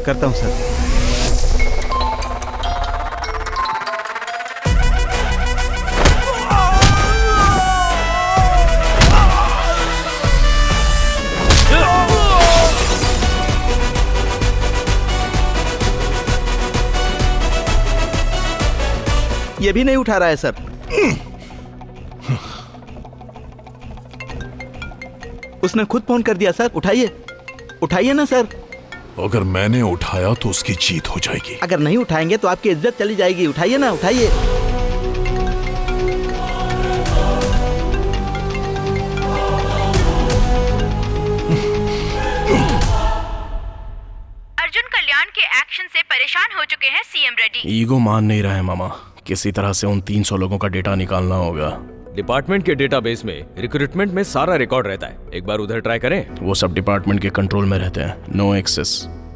करता हूं सर। ये भी नहीं उठा रहा है सर। उसने खुद फोन कर दिया सर। उठाइए, उठाइए ना सर। अगर मैंने उठाया तो उसकी जीत हो जाएगी। अगर नहीं उठाएंगे तो आपकी इज्जत चली जाएगी। उठाइए ना, उठाइए। अर्जुन कल्याण के एक्शन से परेशान हो चुके हैं सीएम रेड्डी। ईगो मान नहीं रहा है मामा। किसी तरह से उन 300 लोगों का डेटा निकालना होगा। डिपार्टमेंट के डेटाबेस में रिक्रूटमेंट में सारा रिकॉर्ड रहता है। एक बार उधर ट्राई करें। वो सब डिपार्टमेंट के कंट्रोल में रहते हैं। No access.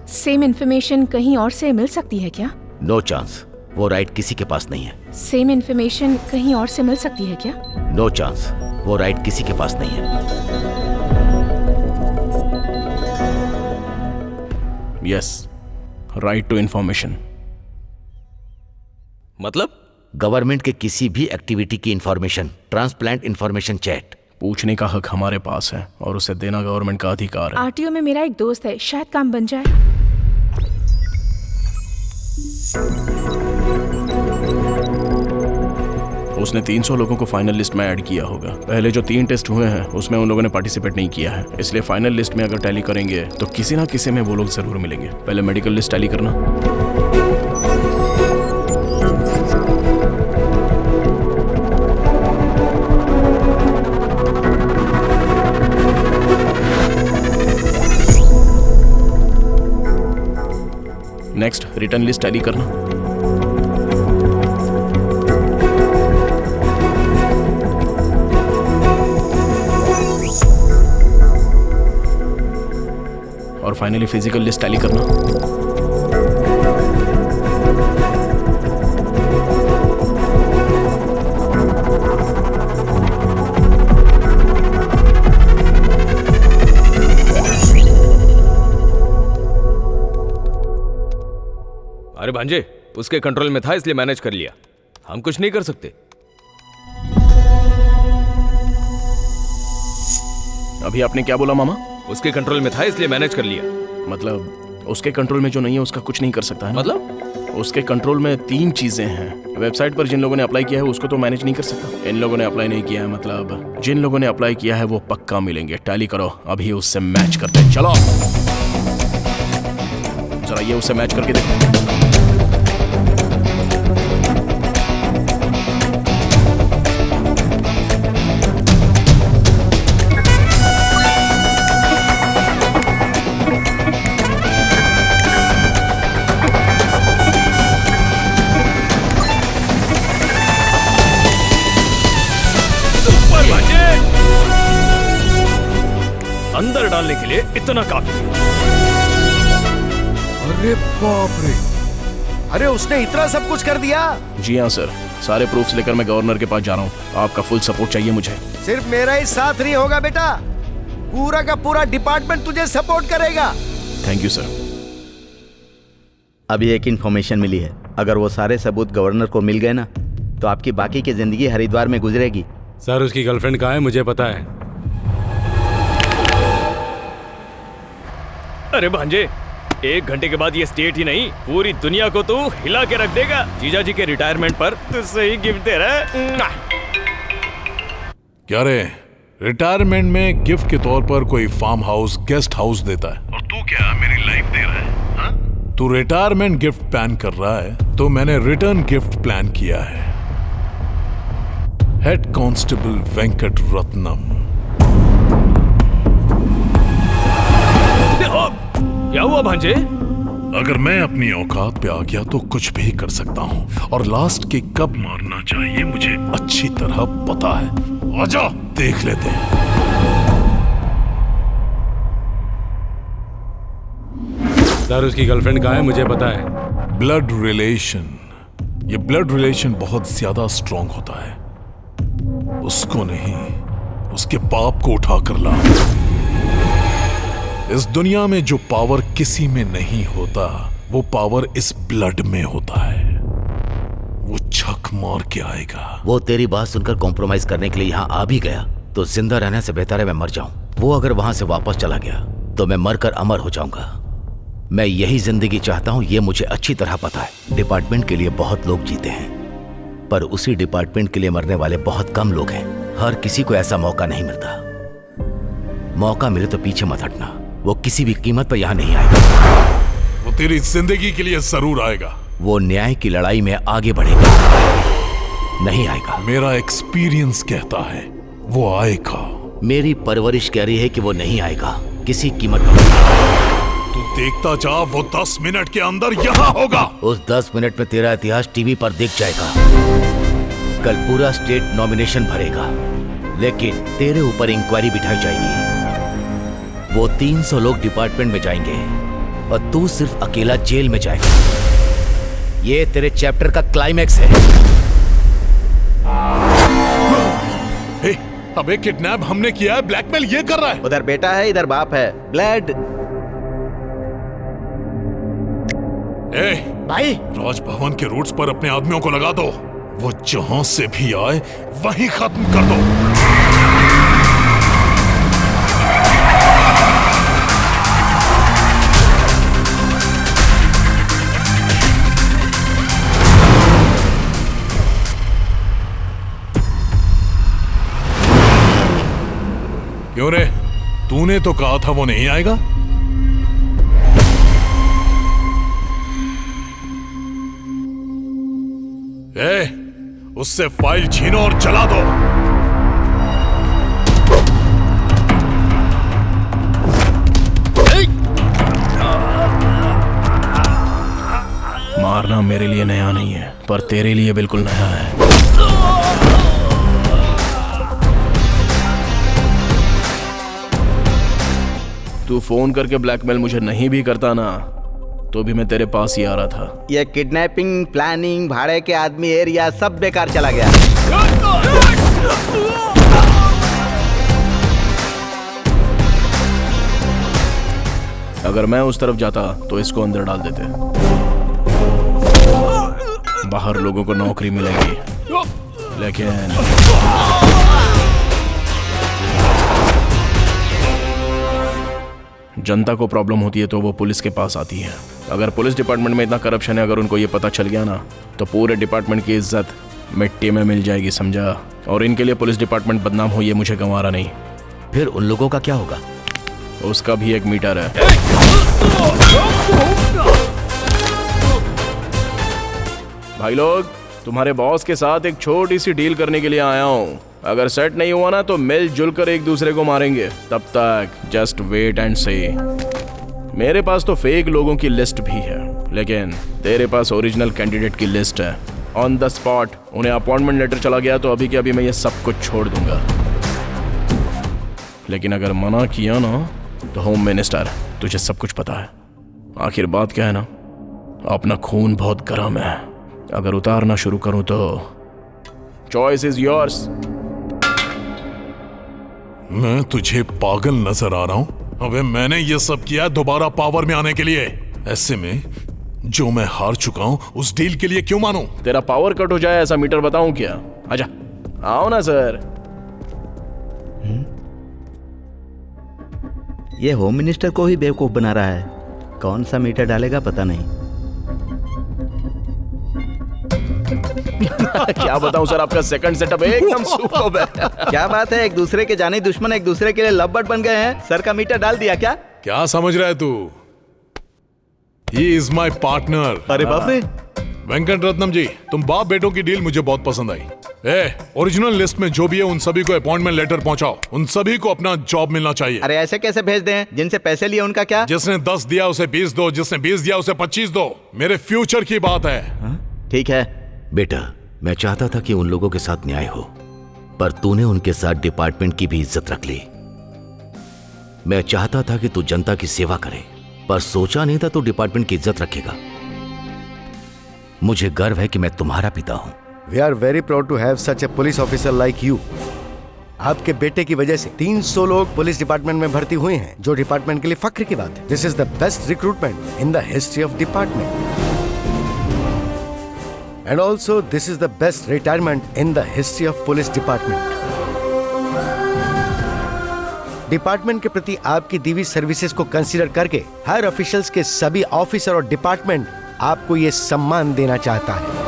सेम इन्फॉर्मेशन कहीं और से मिल सकती है क्या? No chance. वो राइट किसी के पास नहीं है। सेम इन्फॉर्मेशन कहीं और से मिल सकती है क्या? No chance. वो राइट किसी के पास नहीं है। Yes, right to information. मतलब गवर्नमेंट के किसी भी एक्टिविटी की इंफॉर्मेशन, ट्रांसप्लांट इंफॉर्मेशन चैट पूछने का हक हमारे पास है और उसे देना गवर्नमेंट का अधिकार है। आरटीओ में मेरा एक दोस्त है, शायद काम बन जाए। उसने 300 लोगों को फाइनल लिस्ट में ऐड किया होगा। पहले जो 3 टेस्ट हुए हैं उसमें उन लोगों ने पार्टिसिपेट नहीं किया है, इसलिए फाइनल लिस्ट में अगर टैली करेंगे तो किसी ना किसी में वो लोग जरूर मिलेंगे। पहले मेडिकल लिस्ट टैली करना। नेक्स्ट रिटर्न लिस्ट टैली करना। और फाइनली फिजिकल लिस्ट टैली करना। अरे भांजे, उसके कंट्रोल में था इसलिए मैनेज कर लिया। हम कुछ नहीं कर सकते। अभी आपने क्या बोला मामा? उसके कंट्रोल में था इसलिए मैनेज कर लिया। मतलब उसके कंट्रोल में जो नहीं है उसका कुछ नहीं कर सकता है? मतलब उसके कंट्रोल में 3 चीजें हैं। वेबसाइट पर जिन लोगों ने अप्लाई किया है उसको तो मैनेज नहीं कर सकता। इन लोगों ने अप्लाई नहीं किया है, मतलब जिन लोगों ने अप्लाई किया है वो पक्का मिलेंगे। टैली करो, अभी उससे मैच करते हैं। चलो जरा ये उससे मैच करके देखो। अंदर डालने के लिए इतना काफी। अरे बाप रे, अरे उसने इतना सब कुछ कर दिया। जी हाँ सर, सारे प्रूफ्स लेकर मैं गवर्नर के पास जा रहा हूँ। आपका फुल सपोर्ट चाहिए मुझे। सिर्फ मेरा ही साथ नहीं होगा बेटा, पूरा का पूरा डिपार्टमेंट तुझे सपोर्ट करेगा। Thank you sir. अभी एक इन्फॉर्मेशन मिली है, अगर वो सारे सबूत गवर्नर को मिल गए ना तो आपकी बाकी की जिंदगी हरिद्वार में गुजरेगी। सर उसकी गर्लफ्रेंड कहाँ है मुझे पता है। अरे भांजे, 1 घंटे के बाद ये स्टेट ही नहीं पूरी दुनिया को तू हिला के रख देगा। जीजा जी के रिटायरमेंट पर तुझसे ही गिफ्ट दे रहा है। क्या रे, रिटायरमेंट में गिफ्ट के तौर पर कोई फार्म हाउस, गेस्ट हाउस देता है, और तू क्या मेरी लाइफ दे रहा है? हाँ? तू रिटायरमेंट गिफ्ट प्लान कर रहा है, तो मैंने रिटर्न गिफ्ट प्लान किया है। Head constable Venkat Ratnam. क्या हुआ भांजे? अगर मैं अपनी औकात पे आ गया तो कुछ भी कर सकता हूँ, और लास्ट किक कब मारना चाहिए मुझे अच्छी तरह पता है। आजा देख लेते हैं। सर उसकी गर्लफ्रेंड कहाँ है मुझे पता है। ब्लड रिलेशन, ये ब्लड रिलेशन बहुत ज्यादा स्ट्रॉन्ग होता है। उसको नहीं, उसके बाप को उठा कर ला। इस दुनिया में जो पावर किसी में नहीं होता, वो पावर इस ब्लड में होता है। वो छक मार के आएगा। वो तेरी बात सुनकर कॉम्प्रोमाइज करने के लिए यहाँ आ भी गया तो जिंदा रहने से बेहतर है मैं मर जाऊं। वो अगर वहां से वापस चला गया तो मैं मरकर अमर हो जाऊंगा। मैं यही जिंदगी चाहता हूं, ये मुझे अच्छी तरह पता है। डिपार्टमेंट के लिए बहुत लोग जीते हैं, पर उसी डिपार्टमेंट के लिए मरने वाले बहुत कम लोग हैं। हर किसी को ऐसा मौका नहीं मिलता। मौका मिले तो पीछे मत हटना, वो किसी भी कीमत पर यहाँ नहीं आएगा। वो तेरी जिंदगी के लिए जरूर आएगा। वो न्याय की लड़ाई में आगे बढ़ेगा, नहीं आएगा। मेरा एक्सपीरियंस कहता है वो आएगा। मेरी परवरिश कह रही है कि वो नहीं आएगा किसी कीमत पर। तू देखता जा, वो 10 मिनट के अंदर यहाँ होगा। उस 10 मिनट में तेरा इतिहास टीवी पर दिख जाएगा। कल पूरा स्टेट नॉमिनेशन भरेगा, लेकिन तेरे ऊपर इंक्वायरी बिठाई जाएगी। वो 300 लोग डिपार्टमेंट में जाएंगे और तू सिर्फ अकेला जेल में जाएगा। ये तेरे चैप्टर का क्लाइमैक्स है। अबे किडनैप हमने किया है, ब्लैकमेल ये कर रहा है। उधर बेटा है, इधर बाप है। ब्लड भाई, राजभवन के रूट्स पर अपने आदमियों को लगा दो। वो जहां से भी आए वहीं खत्म कर दो। क्यों रे, तूने तो कहा था वो नहीं आएगा। उससे फाइल छीनो और जला दो। मारना मेरे लिए नया नहीं है, पर तेरे लिए बिल्कुल नया है। तू फोन करके ब्लैकमेल मुझे नहीं भी करता ना, तो भी मैं तेरे पास ही आ रहा था। ये किडनैपिंग, प्लानिंग, भाड़े के आदमी, एरिया सब बेकार चला गया। अगर मैं उस तरफ जाता तो इसको अंदर डाल देते। बाहर लोगों को नौकरी मिलेगी, लेकिन जनता को प्रॉब्लम होती है तो वो पुलिस के पास आती है। अगर पुलिस डिपार्टमेंट में इतना करप्शन है, अगर उनको ये पता चल गया ना, तो पूरे डिपार्टमेंट की इज्जत मिट्टी में मिल जाएगी, समझा? और इनके लिए पुलिस डिपार्टमेंट बदनाम हो, ये मुझे गंवारा नहीं। फिर उन लोगों का क्या होगा? उसका भी एक मीटर है। भाई लोग, तुम्हारे बॉस के साथ एक छोटी सी डील करने के लिए आया हूँ। अगर सेट नहीं हुआ ना तो मिलजुल कर एक दूसरे को मारेंगे। तब तक जस्ट वेट एंड सी। मेरे पास तो फेक लोगों की लिस्ट भी है, लेकिन तेरे पास ओरिजिनल कैंडिडेट की लिस्ट है। ऑन द स्पॉट उन्हें अपॉइंटमेंट लेटर चला गया तो अभी के अभी मैं ये सब कुछ छोड़ दूंगा। लेकिन अगर मना किया ना तो होम मिनिस्टर, तुझे सब कुछ पता है। आखिर बात क्या है ना, अपना खून बहुत गर्म है। अगर उतारना शुरू करूं तो चॉइस इज योर्स। मैं तुझे पागल नजर आ रहा हूं? अबे मैंने ये सब किया दोबारा पावर में आने के लिए। ऐसे में जो मैं हार चुका हूं उस डील के लिए क्यों मानूं? तेरा पावर कट हो जाए ऐसा मीटर बताऊं क्या? आजा, आओ ना सर। ये होम मिनिस्टर को ही बेवकूफ बना रहा है। कौन सा मीटर डालेगा पता नहीं। क्या बताऊं सर, आपका सेकंड सेटअप एकदम सुपर्ब है। क्या बात है, एक दूसरे के जाने दुश्मन एक दूसरे के लिए लव बर्ड बन गए हैं। सर का मीटर डाल दिया क्या? क्या समझ रहा है तू? He is my partner। अरे बाप रे। वेंकट रत्नम जी, तुम बाप बेटों की डील मुझे बहुत पसंद आई। ओरिजिनल लिस्ट में जो भी है उन सभी को अपॉइंटमेंट लेटर पहुंचाओ। उन सभी को अपना जॉब मिलना चाहिए। अरे ऐसे कैसे भेज दें? जिनसे पैसे लिए उनका क्या? जिसने 10 दिया उसे 20 दो, जिसने 20 दिया उसे 25 दो। मेरे फ्यूचर की बात है। ठीक है बेटा, मैं चाहता था कि उन लोगों के साथ न्याय हो, पर तूने उनके साथ डिपार्टमेंट की भी इज्जत रख ली। मैं चाहता था कि तू जनता की सेवा करे, पर सोचा नहीं था तू डिपार्टमेंट की इज्जत रखेगा। मुझे गर्व है कि मैं तुम्हारा पिता हूं। We are very proud to have such a police officer like you। आपके बेटे की वजह से 300 लोग पुलिस डिपार्टमेंट में भर्ती हुए हैं, जो डिपार्टमेंट के लिए फख्र की बात है। This is the best recruitment in the history of department। And also this is the best retirement in the history of police department। Department के प्रति आपकी दी हुई सर्विसेज को कंसीडर करके हायर ऑफिशियल्स के सभी ऑफिसर और डिपार्टमेंट आपको ये सम्मान देना चाहता है।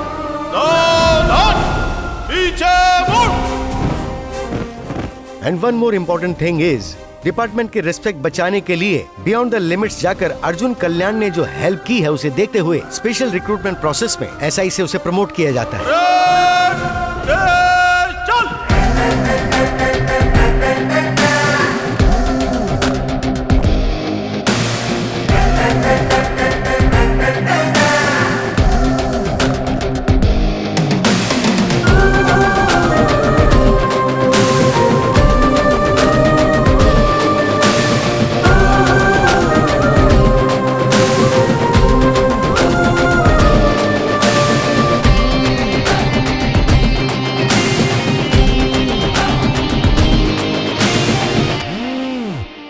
And one more important thing is, department के रिस्पेक्ट बचाने के लिए बियॉन्ड द लिमिट्स जाकर अर्जुन कल्याण ने जो हेल्प की है उसे देखते हुए स्पेशल रिक्रूटमेंट प्रोसेस में एसआई से उसे प्रमोट किया जाता है।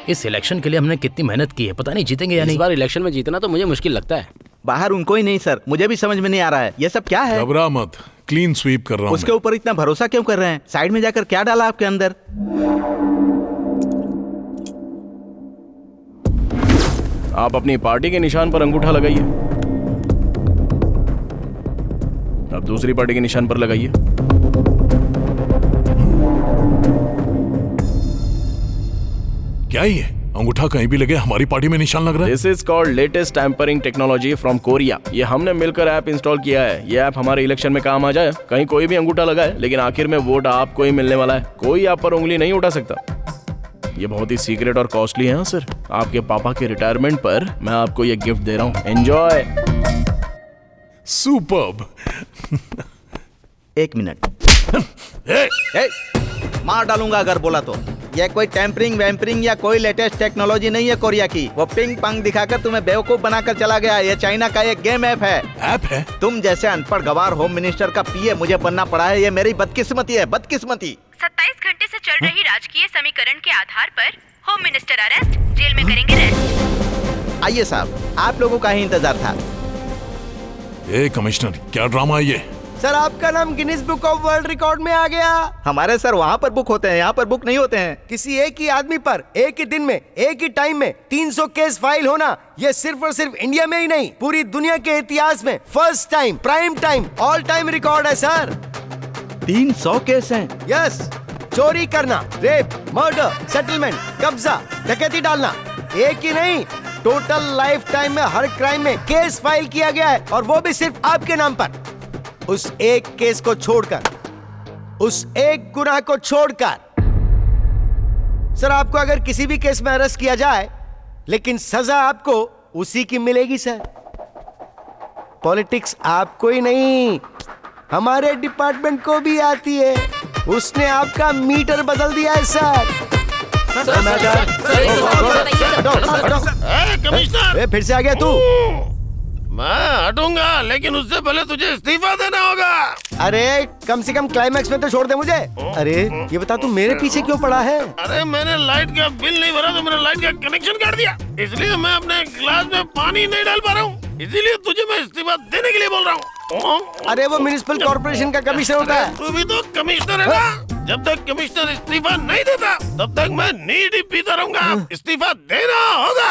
इस इलेक्शन के लिए हमने कितनी मेहनत की है, पता नहीं जीतेंगे या नहीं। इस बार इलेक्शन में जीतना तो मुझे मुश्किल लगता है। बाहर उनको ही नहीं सर, मुझे भी समझ में नहीं आ रहा है ये सब क्या है। घबरा मत, क्लीन स्वीप कर रहा हूं। उसके ऊपर इतना भरोसा क्यों कर रहे हैं? साइड में जाकर क्या डाला आपके अंदर? आप अपनी पार्टी के निशान पर अंगूठा लगाइए, अब दूसरी पार्टी के निशान पर लगाइए। क्या ये अंगूठा कहीं भी लगे हमारी पार्टी में निशान लग रहा है? This is called latest tampering technology from Korea. ये हमने मिलकर ऐप इंस्टॉल किया है। ये ऐप हमारे इलेक्शन में काम आ जाए। कहीं कोई भी अंगूठा लगाए, लेकिन आखिर में वोट आपको ही मिलने वाला है। कोई आप पर उंगली नहीं उठा सकता। ये बहुत ही सीक्रेट और कॉस्टली है सर। आपके पापा के रिटायरमेंट पर मैं आपको ये गिफ्ट दे रहा हूँ। एंजॉय। सुपर्ब। एक मिनट। मार डालूंगा अगर बोला तो। ये कोई टेम्परिंग वैम्परिंग या कोई लेटेस्ट टेक्नोलॉजी नहीं है कोरिया की। वो पिंग पंग दिखाकर तुम्हें बेवकूफ बनाकर चला गया। ये चाइना का एक गेम ऐप है। ऐप है? तुम जैसे अनपढ़ गवार होम मिनिस्टर का पीए मुझे बनना पड़ा है। ये मेरी बदकिस्मती है, बदकिस्मती। 27 घंटे से चल रही राजकीय समीकरण के आधार पर होम मिनिस्टर अरेस्ट, जेल में करेंगे रेस्ट। आइए साहब, आप लोगों का ही इंतजार था। कमिश्नर, क्या ड्रामा है ये? सर, आपका नाम Guinness book of world record में आ गया। हमारे सर वहाँ पर बुक होते हैं, यहाँ पर बुक नहीं होते हैं। किसी एक ही आदमी पर एक ही दिन में एक ही टाइम में 300 केस फाइल होना, ये सिर्फ और सिर्फ इंडिया में ही नहीं, पूरी दुनिया के इतिहास में first time, prime time, all time record है सर। 300 केस हैं? यस। चोरी करना, रेप, मर्डर, सेटलमेंट, कब्जा, डकैती डालना, एक ही नहीं, टोटल लाइफ टाइम में हर क्राइम में केस फाइल किया गया है, और वो भी सिर्फ आपके नाम पर। उस एक केस को छोड़कर, उस एक गुनाह को छोड़कर। सर, आपको अगर किसी भी केस में अरेस्ट किया जाए, लेकिन सजा आपको उसी की मिलेगी सर। पॉलिटिक्स आपको ही नहीं, हमारे डिपार्टमेंट को भी आती है। उसने आपका मीटर बदल दिया है सर। कमिश्नर, फिर से आ गया तू? मैं हटूंगा, लेकिन उससे पहले तुझे इस्तीफा देना होगा। अरे कम से कम क्लाइमैक्स में तो छोड़ दे मुझे। अरे ये बता, तू मेरे पीछे क्यों पड़ा है? अरे मैंने लाइट का बिल नहीं भरा तो मैंने लाइट का कनेक्शन काट दिया, इसलिए मैं अपने ग्लास में पानी नहीं डाल पा रहा हूँ। इसीलिए तुझे मैं इस्तीफा देने के लिए बोल रहा हूँ। अरे वो म्युनिसिपल कॉर्पोरेशन का कमिश्नर होता है। तू भी तो कमिश्नर है ना। जब तक कमिश्नर इस्तीफा नहीं देता तब तक मैं नीड ही पीता रहूंगा। इस्तीफा देना होगा।